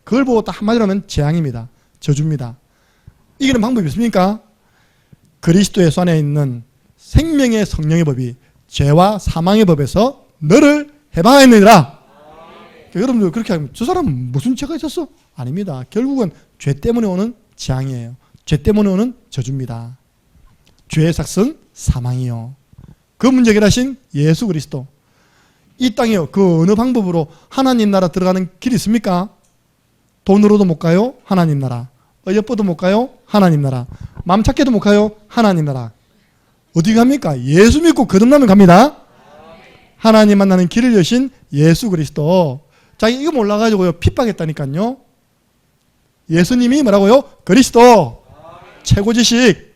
그걸 보고 딱 한마디로 하면 재앙입니다. 저주입니다. 이기는 방법이 있습니까? 그리스도의 손 안에 있는 생명의 성령의 법이 죄와 사망의 법에서 너를 해방했느니라. 여러분들 그렇게 하면 저 사람은 무슨 죄가 있었어? 아닙니다. 결국은 죄 때문에 오는 재앙이에요. 죄 때문에 오는 저주입니다. 죄의 삭은 사망이요. 그 문제 해결하신 예수 그리스도. 이 땅에요, 그 어느 방법으로 하나님 나라 들어가는 길이 있습니까? 돈으로도 못 가요? 하나님 나라. 어여뻐도 못 가요? 하나님 나라. 마음 착해도 못 가요? 하나님 나라. 어디 갑니까? 예수 믿고 거듭나면 갑니다. 하나님 만나는 길을 여신 예수 그리스도. 자기 이거 몰라가지고요, 핍박했다니까요. 예수님이 뭐라고요? 그리스도. 최고 지식.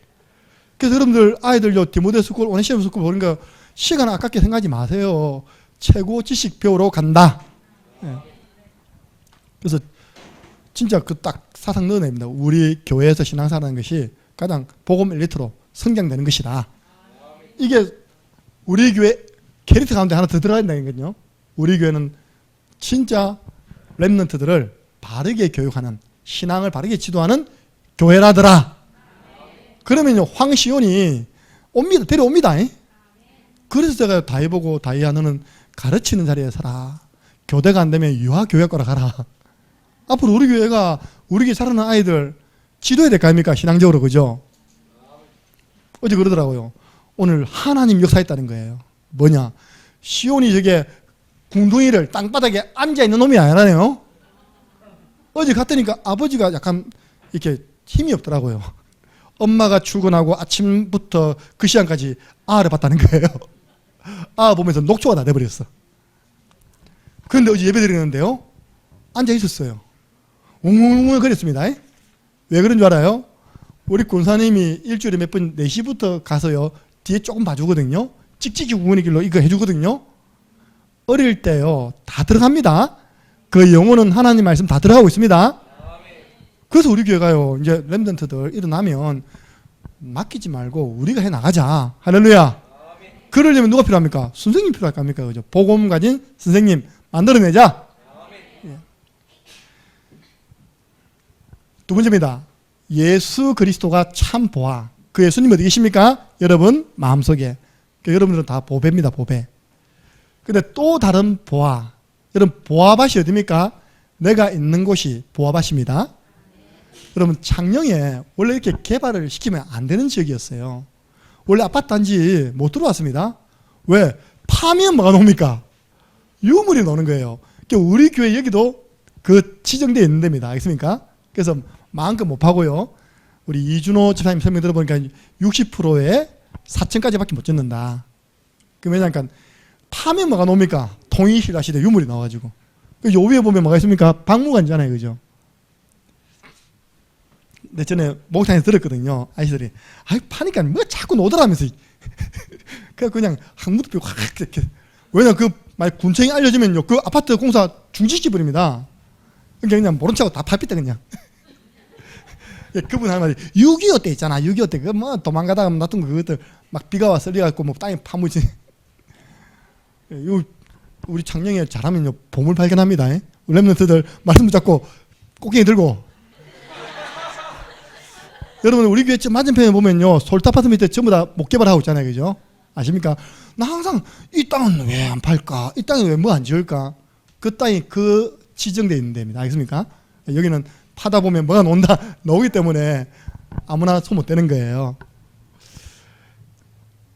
그래서 여러분들 아이들요, 디모데스쿨, 오네시모스쿨 보니까 시간 아깝게 생각하지 마세요. 최고 지식 배우러 간다. 예. 그래서 진짜 그 딱 사상 넣어냅니다. 우리 교회에서 신앙생활하는 것이 가장 복음 엘리트로 성장되는 것이다. 이게 우리 교회 캐릭터 가운데 하나 더 들어가 있다는 거거든요. 우리 교회는 진짜 렘넌트들을 바르게 교육하는 신앙을 바르게 지도하는 교회라더라. 그러면요, 황시온이 옵니다. 데려옵니다. 그래서 제가 다이보고 다이야 너는 가르치는 자리에 서라. 교대가 안 되면 유아교회과로 가라. 앞으로 우리 교회가 우리 교회 자라는 아이들 지도해야 될 거 아닙니까? 신앙적으로. 그죠? 어제 그러더라고요. 오늘 하나님 역사했다는 거예요. 뭐냐? 시온이 저게 궁둥이를 땅바닥에 앉아있는 놈이 아니라네요. 어제 갔더니까 아버지가 약간 이렇게 힘이 없더라고요. 엄마가 출근하고 아침부터 그 시간까지 아를 봤다는 거예요. 아 보면서 녹초가 다 돼버렸어. 그런데 어제 예배 드리는데요, 앉아 있었어요. 웅웅웅 거렸습니다. 왜 그런 줄 알아요? 우리 권사님이 일주일에 몇 번 4시부터 가서요, 뒤에 조금 봐주거든요. 찍찍이 구분의 길로 이거 해주거든요. 어릴 때요, 다 들어갑니다. 그 영혼은 하나님 말씀 다 들어가고 있습니다. 그래서 우리 교회가요, 이제 렘넌트들 일어나면 맡기지 말고 우리가 해 나가자. 할렐루야. 그러려면 누가 필요합니까? 선생님 필요할 거 아닙니까? 그죠? 복음 가진 선생님 만들어내자. 예. 두 번째입니다. 예수 그리스도가 참 보아. 그 예수님 어디 계십니까? 여러분 마음속에. 그러니까 여러분들은 다 보배입니다. 보배. 근데 또 다른 보아. 여러분 보아밭이 어디입니까? 내가 있는 곳이 보아밭입니다. 여러분 창녕에 원래 이렇게 개발을 시키면 안 되는 지역이었어요. 원래 아파트 단지 못 들어왔습니다. 왜? 파면 뭐가 나옵니까? 유물이 나오는 거예요. 그러니까 우리 교회 여기도 그 지정되어 있는 데입니다. 알겠습니까? 그래서 마음껏 못 파고요. 우리 이준호 집사님 설명 들어보니까 60%에 4층까지밖에 못 짓는다. 그 왜냐니까 파면 뭐가 나옵니까? 통일신라 시대 유물이 나와가지고. 요 위에 보면 뭐가 있습니까? 박물관이잖아요. 그죠? 내 전에 목욕탕에서 들었거든요. 아이들이 파니까 뭐 자꾸 노더라면서 그냥 항무도 피고 확 이렇게. 왜냐면 그 만약 군청이 알려지면요, 그 아파트 공사 중지시켜버립니다. 그냥 모른 척하고 다 팔피다 그냥. 그분 하는 말이 6.25 때 있잖아. 6.25 때 그 뭐 도망가다가 놔둔 거 그것들 막 비가 와 썰려갖고 뭐 땅에 파묻지. 우리 창녕에 잘하면요 보물 발견합니다. 우리 랩런트들 말씀 붙잡고 꽃갱이 들고. 여러분 우리 교회 맞은편에 보면요 솔타파트 밑에 전부 다 못 개발하고 있잖아요. 그죠? 아십니까? 나 항상 이 땅은 왜 안 팔까? 이 땅에 왜 뭐 안 지을까? 그 땅이 그 지정되어 있는 데입니다. 알겠습니까? 여기는 파다 보면 뭐가 나오기 때문에 아무나 손 못 대는 거예요.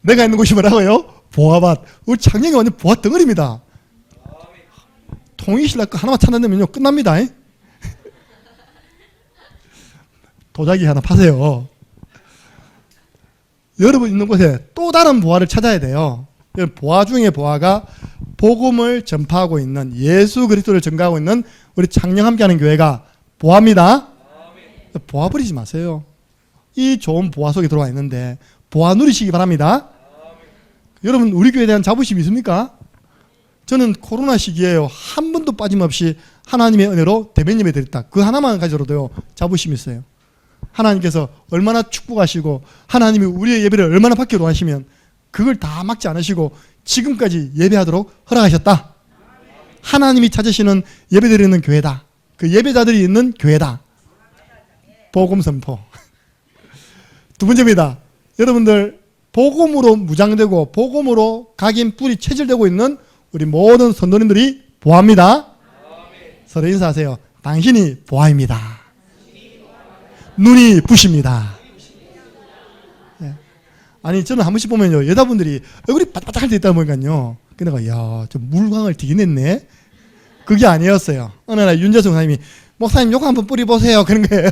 내가 있는 곳이 뭐라고요? 보아밭. 우리 창녕이 완전 보아 덩어리입니다. 통일신라 거 하나만 찾아내면요 끝납니다. 도자기 하나 파세요. 여러분 있는 곳에 또 다른 보아를 찾아야 돼요. 보아 중에 보아가 복음을 전파하고 있는, 예수 그리스도를 전가하고 있는 우리 창녕 함께하는 교회가 보아입니다. 보아 버리지 마세요. 이 좋은 보아 속에 들어와 있는데 보아 누리시기 바랍니다. 여러분 우리 교회에 대한 자부심 있습니까? 저는 코로나 시기에요 한 번도 빠짐없이 하나님의 은혜로 대면 예배 드렸다. 그 하나만 가지고도요 자부심 있어요. 하나님께서 얼마나 축복하시고 하나님이 우리의 예배를 얼마나 받기로 하시면 그걸 다 막지 않으시고 지금까지 예배하도록 허락하셨다. 하나님이 찾으시는 예배드리는 교회다. 그 예배자들이 있는 교회다. 복음 선포. 두 번째입니다. 여러분들 복음으로 무장되고 복음으로 각인 뿔이 체질되고 있는 우리 모든 선도님들이 보아입니다. 서로 인사하세요. 당신이 보아입니다. 눈이 부십니다. 네. 아니 저는 한 번씩 보면요 여자분들이 얼굴이 바짝바짝 할 때 있다 보니까요 근데 내가 저 물광을 되게 냈네. 그게 아니었어요. 어느 날 윤재성 사님이 목사님 요거 한번 뿌려보세요 그런 거예요.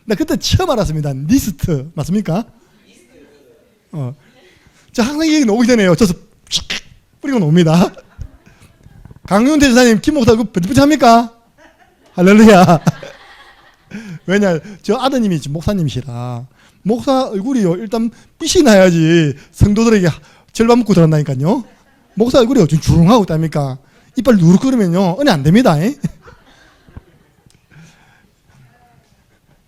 나 그때 처음 알았습니다. 니스트 맞습니까? 저 항상 얘기 나오기 전에요 저서 뿌리고 놉니다. 강윤태 지사님 김 목사 그거 뿌듯합니까? 할렐루야. 왜냐 저 아드님이 지금 목사님이시라 목사 얼굴이요 일단 빛이 나야지 성도들에게 절반 먹고 들어간다니까요. 목사 얼굴이 좀 주름하고 있다니까 이빨 누르 끓으면요 은혜 안 됩니다.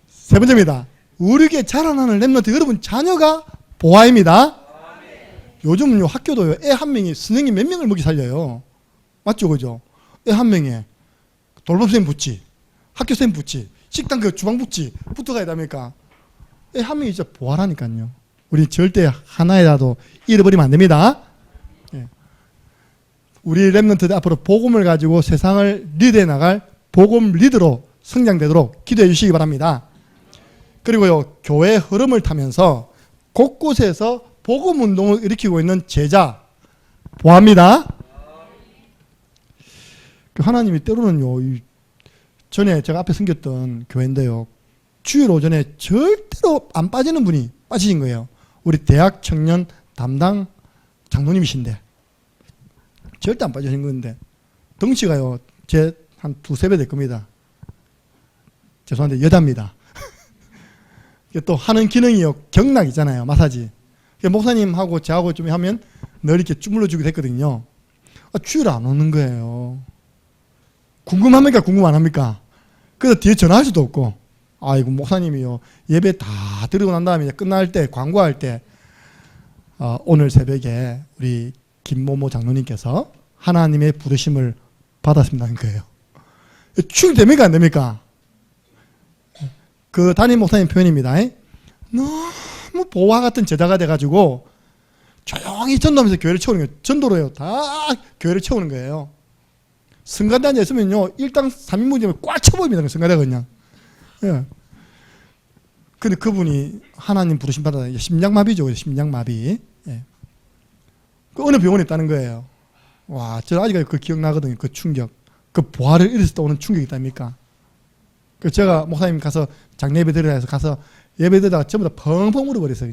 세 번째입니다. 우리 교회 자라나는 렘넌트 여러분 자녀가 보아입니다. 요즘은요 학교도요 애 한 명이 선생님 몇 명을 먹이 살려요. 맞죠 그죠? 애 한 명에 돌봄 선생님 붙지 학교 선생님 붙지 식당 그 주방복지 붙어가야 됩니까? 한 명이 진짜 보아라니까요. 우리 절대 하나에라도 잃어버리면 안 됩니다. 예. 우리 렘넌트들 앞으로 복음을 가지고 세상을 리드해 나갈 복음 리더로 성장되도록 기도해 주시기 바랍니다. 그리고요, 교회 흐름을 타면서 곳곳에서 복음 운동을 일으키고 있는 제자 보합니다. 하나님이 때로는요, 전에 제가 앞에 섬겼던 교회인데요, 주일 오전에 절대로 안 빠지는 분이 빠지신 거예요. 우리 대학 청년 담당 장로님이신데 절대 안 빠지신 건데 덩치가요, 제 한 두세 배 될 겁니다. 죄송한데 여자입니다. 또 하는 기능이요, 경락이잖아요, 마사지. 목사님하고 저하고 좀 하면 늘 이렇게 주물러 주기도 했거든요. 주일 안 오는 거예요. 궁금합니까? 궁금 안 합니까? 그래서 뒤에 전화할 수도 없고, 아이고 목사님이요, 예배 다 드리고 난 다음에 끝날 때 광고할 때 오늘 새벽에 우리 김모모 장로님께서 하나님의 부르심을 받았습니다는 거예요. 충격됩니까? 안 됩니까? 그 담임 목사님 표현입니다. 너무 보화 같은 제자가 돼가지고 조용히 전도하면서 교회를 채우는 거예요. 전도로요, 다 교회를 채우는 거예요. 성가대 앉아 있으면요, 일당 3인분이면 꽉 차보입니다. 성가대가 그냥. 예. 근데 그분이 하나님 부르심 받아 심장마비죠. 심장마비. 예. 그 어느 병원에 있다는 거예요. 와, 저 아직까지 그 기억나거든요. 그 충격. 그 보화를 잃었을 때 오는 충격이 있답니까? 그 제가 목사님 가서 장례 예배 드리라 해서 가서 예배 드리다가 전부 다 펑펑 울어버렸어요.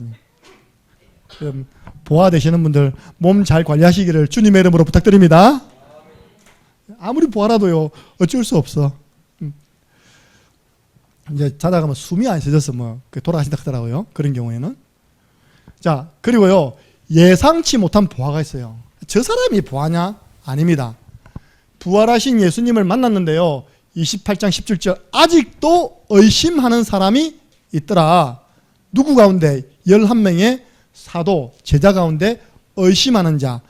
그냥. 보화 되시는 분들 몸 잘 관리하시기를 주님의 이름으로 부탁드립니다. 아무리 보아라도요, 어쩔 수 없어. 이제 자다가 뭐 숨이 안 쉬어져서 뭐 돌아가신다 하더라고요. 그런 경우에는. 자, 그리고요, 예상치 못한 보아가 있어요. 저 사람이 보아냐? 아닙니다. 부활하신 예수님을 만났는데요, 28장 17절, 아직도 의심하는 사람이 있더라. 누구 가운데? 11명의 사도, 제자 가운데 의심하는 자.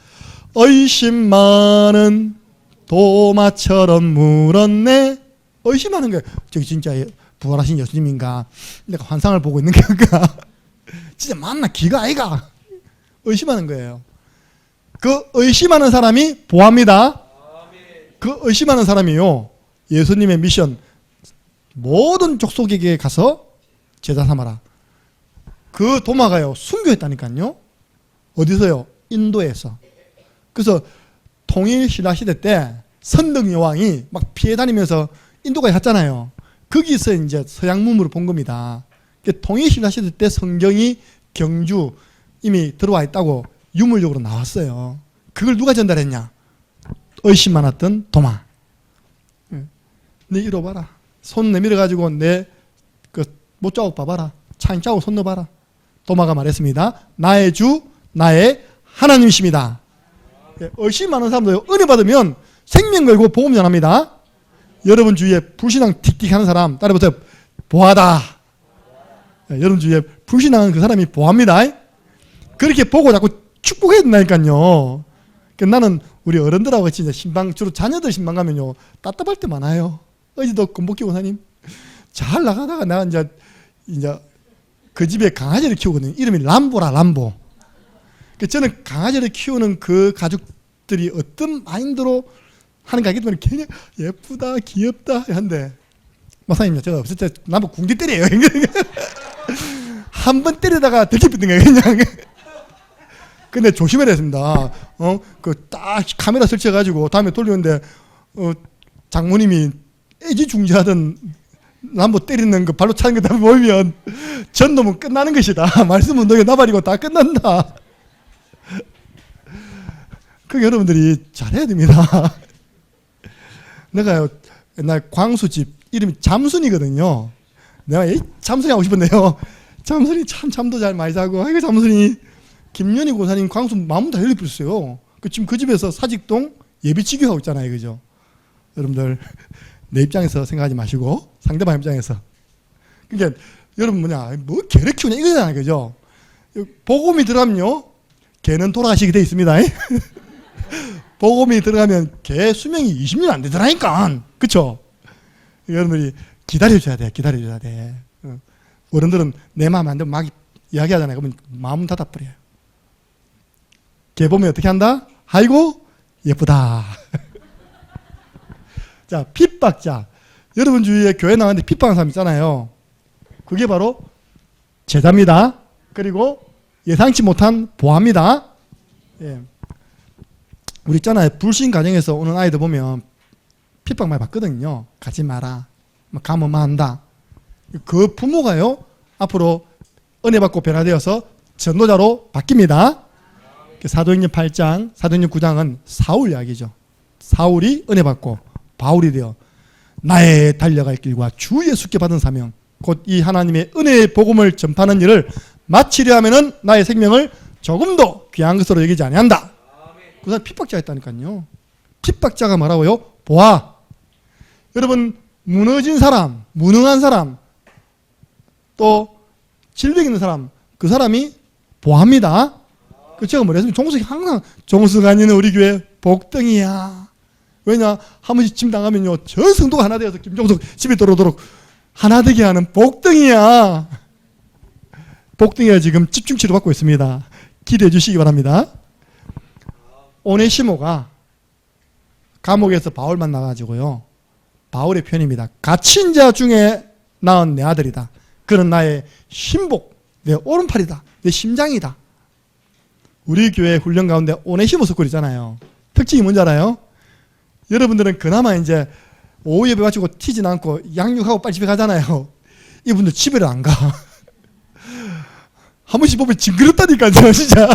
의심 많은 도마처럼 물었네. 의심하는 거예요. 저기 진짜 부활하신 예수님인가? 내가 환상을 보고 있는 건가? 진짜 맞나? 기가 아이가? 의심하는 거예요. 그 의심하는 사람이 보합니다. 그 의심하는 사람이요, 예수님의 미션, 모든 족속에게 가서 제자 삼아라. 그 도마가요, 순교했다니까요. 어디서요? 인도에서. 그래서 통일 신라 시대 때 선덕 여왕이 막 피해 다니면서 인도까지 갔잖아요. 거기서 이제 서양 문물을 본 겁니다. 통일 신라 시대 때 성경이 경주 이미 들어와 있다고 유물적으로 나왔어요. 그걸 누가 전달했냐? 의심 많았던 도마. 네 이러봐라. 손 내밀어 가지고 내 그 못자국 봐봐라. 창자국 손 넣어봐라. 도마가 말했습니다. 나의 주, 나의 하나님이십니다. 의심 많은 사람들 은혜 받으면 생명 걸고 복음 전합니다. 여러분 주위에 불신앙 틱틱하는 사람 따라붙어 보하다. 여러분 주위에 불신앙한 그 사람이 보합니다. 그렇게 보고 자꾸 축복해야 된다니까요. 나는 우리 어른들하고 같이 이제 신방, 주로 자녀들 신방 가면요, 답답할 때 많아요. 어제도 건복기 원사님 잘 나가다가 내가 이제 그 집에 강아지를 키우거든요. 이름이 람보라, 람보. 저는 강아지를 키우는 그 가족들이 어떤 마인드로 하는가 하기 때문에 그냥 예쁘다, 귀엽다 한데, 목사님, 제가 없을 때 람보 궁디 때려요. 한 번 때리다가 들키는 거예요, 그냥. 근데 조심해야 됐습니다. 딱 카메라 설치해가지고 다음에 돌리는데, 장모님이 애지중지하던 람보 때리는 거 발로 차는 거 다 보면 전놈은 끝나는 것이다. 말씀 운동에 나발이고 다 끝난다. 그 여러분들이 잘해야 됩니다. 내가요, 옛날 광수집 이름이 잠순이거든요. 내가 잠순이 하고 싶은데요, 잠순이 참 잠도 잘 많이 자고, 아이고 잠순이. 김연희 고사님 광수 마음 다 열려버렸어요. 지금 그 집에서 사직동 예비치기 하고 있잖아요, 그죠? 여러분들 내 입장에서 생각하지 마시고 상대방 입장에서. 그러니까 여러분 뭐 개를 키우냐 이거잖아요, 그죠? 복음이 들어가면요, 개는 돌아가시게 돼 있습니다. 복음이 들어가면 개 수명이 20년 안 되더라니까, 그쵸? 여러분들이 기다려줘야 돼. 기다려줘야 돼. 어른들은 내 마음 안 되면 막 이야기하잖아요. 그러면 마음 닫아버려요. 걔 보면 어떻게 한다? 아이고 예쁘다. 자, 핍박자. 여러분 주위에 교회 나왔는데 핍박하는 사람 있잖아요. 그게 바로 제자입니다. 그리고 예상치 못한 보아입니다. 예. 우리 있잖아요. 불신 가정에서 오는 아이들 보면 핍박 많이 받거든요. 가지 마라. 가면 한다. 그 부모가요. 앞으로 은혜 받고 변화되어서 전도자로 바뀝니다. 사도행전 8장, 사도행전 9장은 사울 이야기죠. 사울이 은혜 받고 바울이 되어 나의 달려갈 길과 주 예수께 받은 사명, 곧 이 하나님의 은혜의 복음을 전파하는 일을 마치려 하면은 나의 생명을 조금도 귀한 것으로 여기지 아니한다. 그 사람 핍박자가 있다니까요. 핍박자가 뭐라고요? 보아. 여러분, 무너진 사람, 무능한 사람, 또 질병 있는 사람, 그 사람이 보아입니다. 그 제가 뭐랬으면 종숙이 항상 종숙 아니는 우리 교회 복덩이야. 왜냐? 한 번씩 침 당하면요, 전 성도가 하나 되어서 김종숙 집에 들어오도록 하나 되게 하는 복덩이야. 복덩이가 지금 집중치료 받고 있습니다. 기대해 주시기 바랍니다. 오네시모가 감옥에서 바울 만나가지고요, 바울의 편입니다. 갇힌 자 중에 낳은 내 아들이다. 그는 나의 신복, 내 오른팔이다. 내 심장이다. 우리 교회 훈련 가운데 오네시모 스쿨 있잖아요. 특징이 뭔지 알아요? 여러분들은 그나마 이제 오후 예배 마치고 튀진 않고 양육하고 빨리 집에 가잖아요. 이분들 집에를 안 가. 한 번씩 보면 징그럽다니까요, 진짜.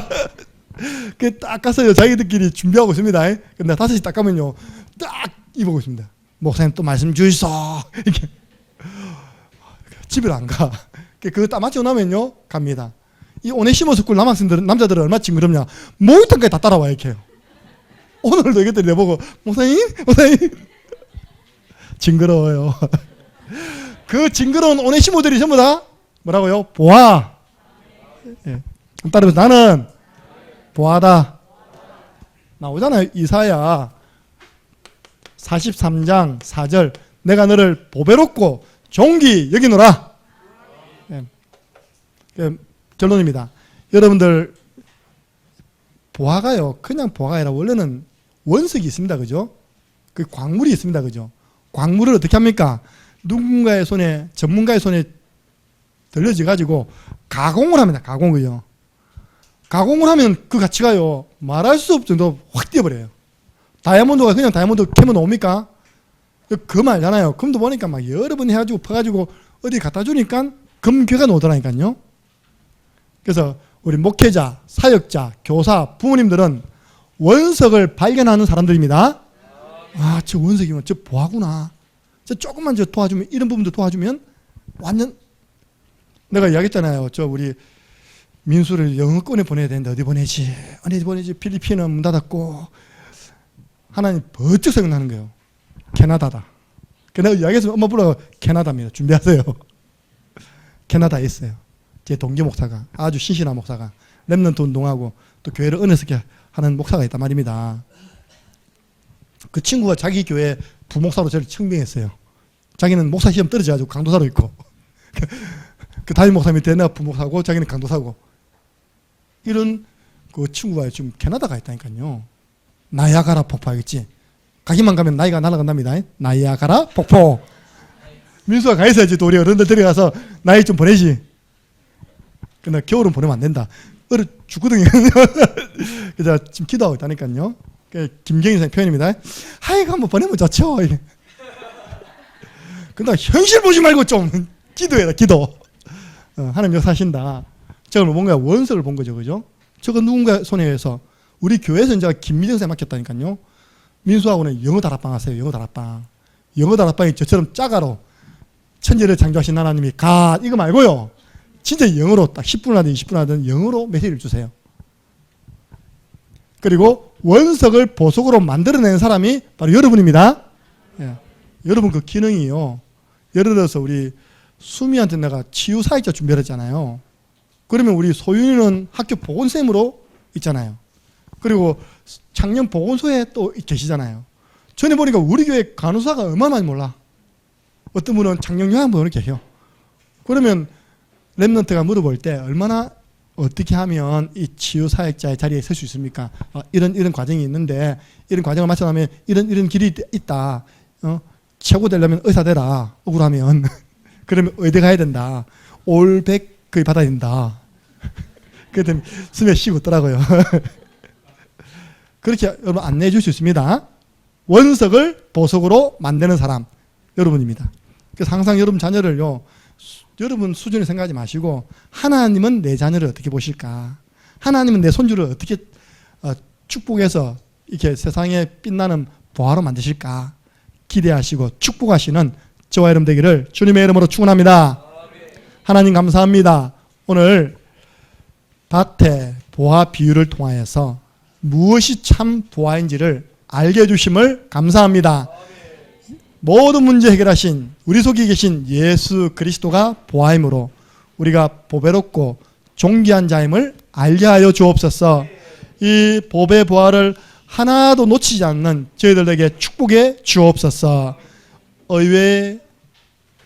그 딱 가서요, 자기들끼리 준비하고 있습니다. 근데 5시 딱 가면요, 딱 입어고 있습니다. 목사님 또 말씀 주이소. 이렇게. 집에를 안 가. 그거 딱 마치고 나면요, 갑니다. 이 오네시모 스쿨 남학생들은, 남자들은 얼마나 징그럽냐. 목욕탕까지 다 따라와, 이렇게. 오늘도 이것들 내보고, 목사님? 징그러워요. 그 징그러운 오네시모들이 전부 다 뭐라고요? 보아. 예. 따라서 나는 보아다. 나오잖아요. 이사야 43장 4절. 내가 너를 보배롭고 존귀 여기노라. 예. 결론입니다. 여러분들, 보아가요, 그냥 보아가 아니라 원래는 원석이 있습니다. 그죠? 그 광물이 있습니다. 그죠? 광물을 어떻게 합니까? 누군가의 손에, 전문가의 손에 들려져 가지고 가공을 합니다. 가공을요. 가공을 하면 그 가치가요, 말할 수 없을 정도 확 뛰어버려요. 다이아몬드가 그냥 다이아몬드 캐면 옵니까? 금 알잖아요. 금도 보니까 막 여러 번 해가지고 퍼가지고 어디 갖다 주니까 금괴가 나오더라니까요. 그래서 우리 목회자, 사역자, 교사, 부모님들은 원석을 발견하는 사람들입니다. 아, 저 원석이면 저 보아구나. 저 조금만 저 도와주면, 이런 부분도 도와주면 완전, 내가 이야기했잖아요. 저 우리 민수를 영어권에 보내야 되는데 어디 보내지? 어디 보내지? 필리핀은 문 닫았고. 하나님 번쩍 생각나는 거예요. 캐나다다. 내가 이야기했으면 엄마 불러. 캐나다입니다. 준비하세요. 캐나다에 있어요. 제 동기 목사가, 아주 신실한 목사가, 렘넌트 운동하고 또 교회를 은혜스럽게 하는 목사가 있단 말입니다. 그 친구가 자기 교회 부목사로 저를 청빙했어요. 자기는 목사 시험 떨어져가지고 강도사로 있고, 그 담임 목사 밑에 내가 부목사고 자기는 강도사고, 이런 그 친구가 지금 캐나다가 있다니까요. 나이아가라 폭포 알겠지? 가기만 가면 나이가 날아간답니다. 나이아가라 폭포. 민수가 가 있어야지. 또 우리 어른들 데려가서 나이 좀 보내지. 근데 겨울은 보내면 안 된다. 얼어 죽거든요. 그래서 지금 기도하고 있다니까요. 김경희 선생님 표현입니다. 하이가 한번 보내면 좋죠. 근데 현실 보지 말고 좀 기도해라, 기도. 하나님 역사하신다. 제가 뭔가 원석을 본 거죠, 그죠? 저거 누군가 손에 의해서, 우리 교회에서 이제 김미정 선생님 맡겼다니까요. 민수하고는 영어 다락방 하세요, 영어 다락방. 영어 다락방이 저처럼 짜가로 천지를 창조하신 하나님이 가, 이거 말고요. 진짜 영어로 딱 10분 하든 20분 하든 영어로 메시지를 주세요. 그리고 원석을 보석으로 만들어내는 사람이 바로 여러분입니다. 예. 여러분 그 기능이요. 예를 들어서 우리 수미한테 내가 치유사역자 준비를 했잖아요. 그러면 우리 소윤이는 학교 보건쌤으로 있잖아요. 그리고 청년 보건소에 또 계시잖아요. 전에 보니까 우리 교회 간호사가 얼마나 많이 몰라. 어떤 분은 창녕 요한복 이렇게 해요. 그러면 렘넌트가 물어볼 때 얼마나 어떻게 하면 이 치유 사역자의 자리에 설 수 있습니까? 이런 과정이 있는데 이런 과정을 마쳐 나면 이런 길이 있다. 최고 되려면 의사 되라. 억울하면 그러면 의대 가야 된다. 올백 거의 받아야 된다. 그랬더니 숨에 쉬고 있더라고요. 그렇게 여러분 안내해 줄 수 있습니다. 원석을 보석으로 만드는 사람 여러분입니다. 그래서 항상 여러분 자녀를요, 여러분 수준을 생각하지 마시고 하나님은 내 자녀를 어떻게 보실까? 하나님은 내 손주를 어떻게 축복해서 이렇게 세상에 빛나는 보화로 만드실까? 기대하시고 축복하시는 저와 여러분 되기를 주님의 이름으로 축원합니다. 하나님 감사합니다. 오늘 밭의 보화 비유를 통하여서 무엇이 참 보화인지를 알게 해주심을 감사합니다. 모든 문제 해결하신 우리 속에 계신 예수 그리스도가 보화이므로 우리가 보배롭고 존귀한 자임을 알게 하여 주옵소서. 이 보배 보화를 하나도 놓치지 않는 저희들에게 축복해 주옵소서. 의외에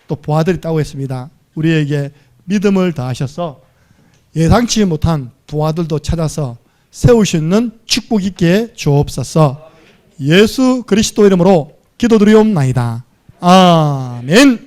또 보화들이 있다고 했습니다. 우리에게 믿음을 더하셔서 예상치 못한 부하들도 찾아서 세우시는 축복 있게 주옵소서. 예수 그리스도 이름으로 기도드리옵나이다. 아멘.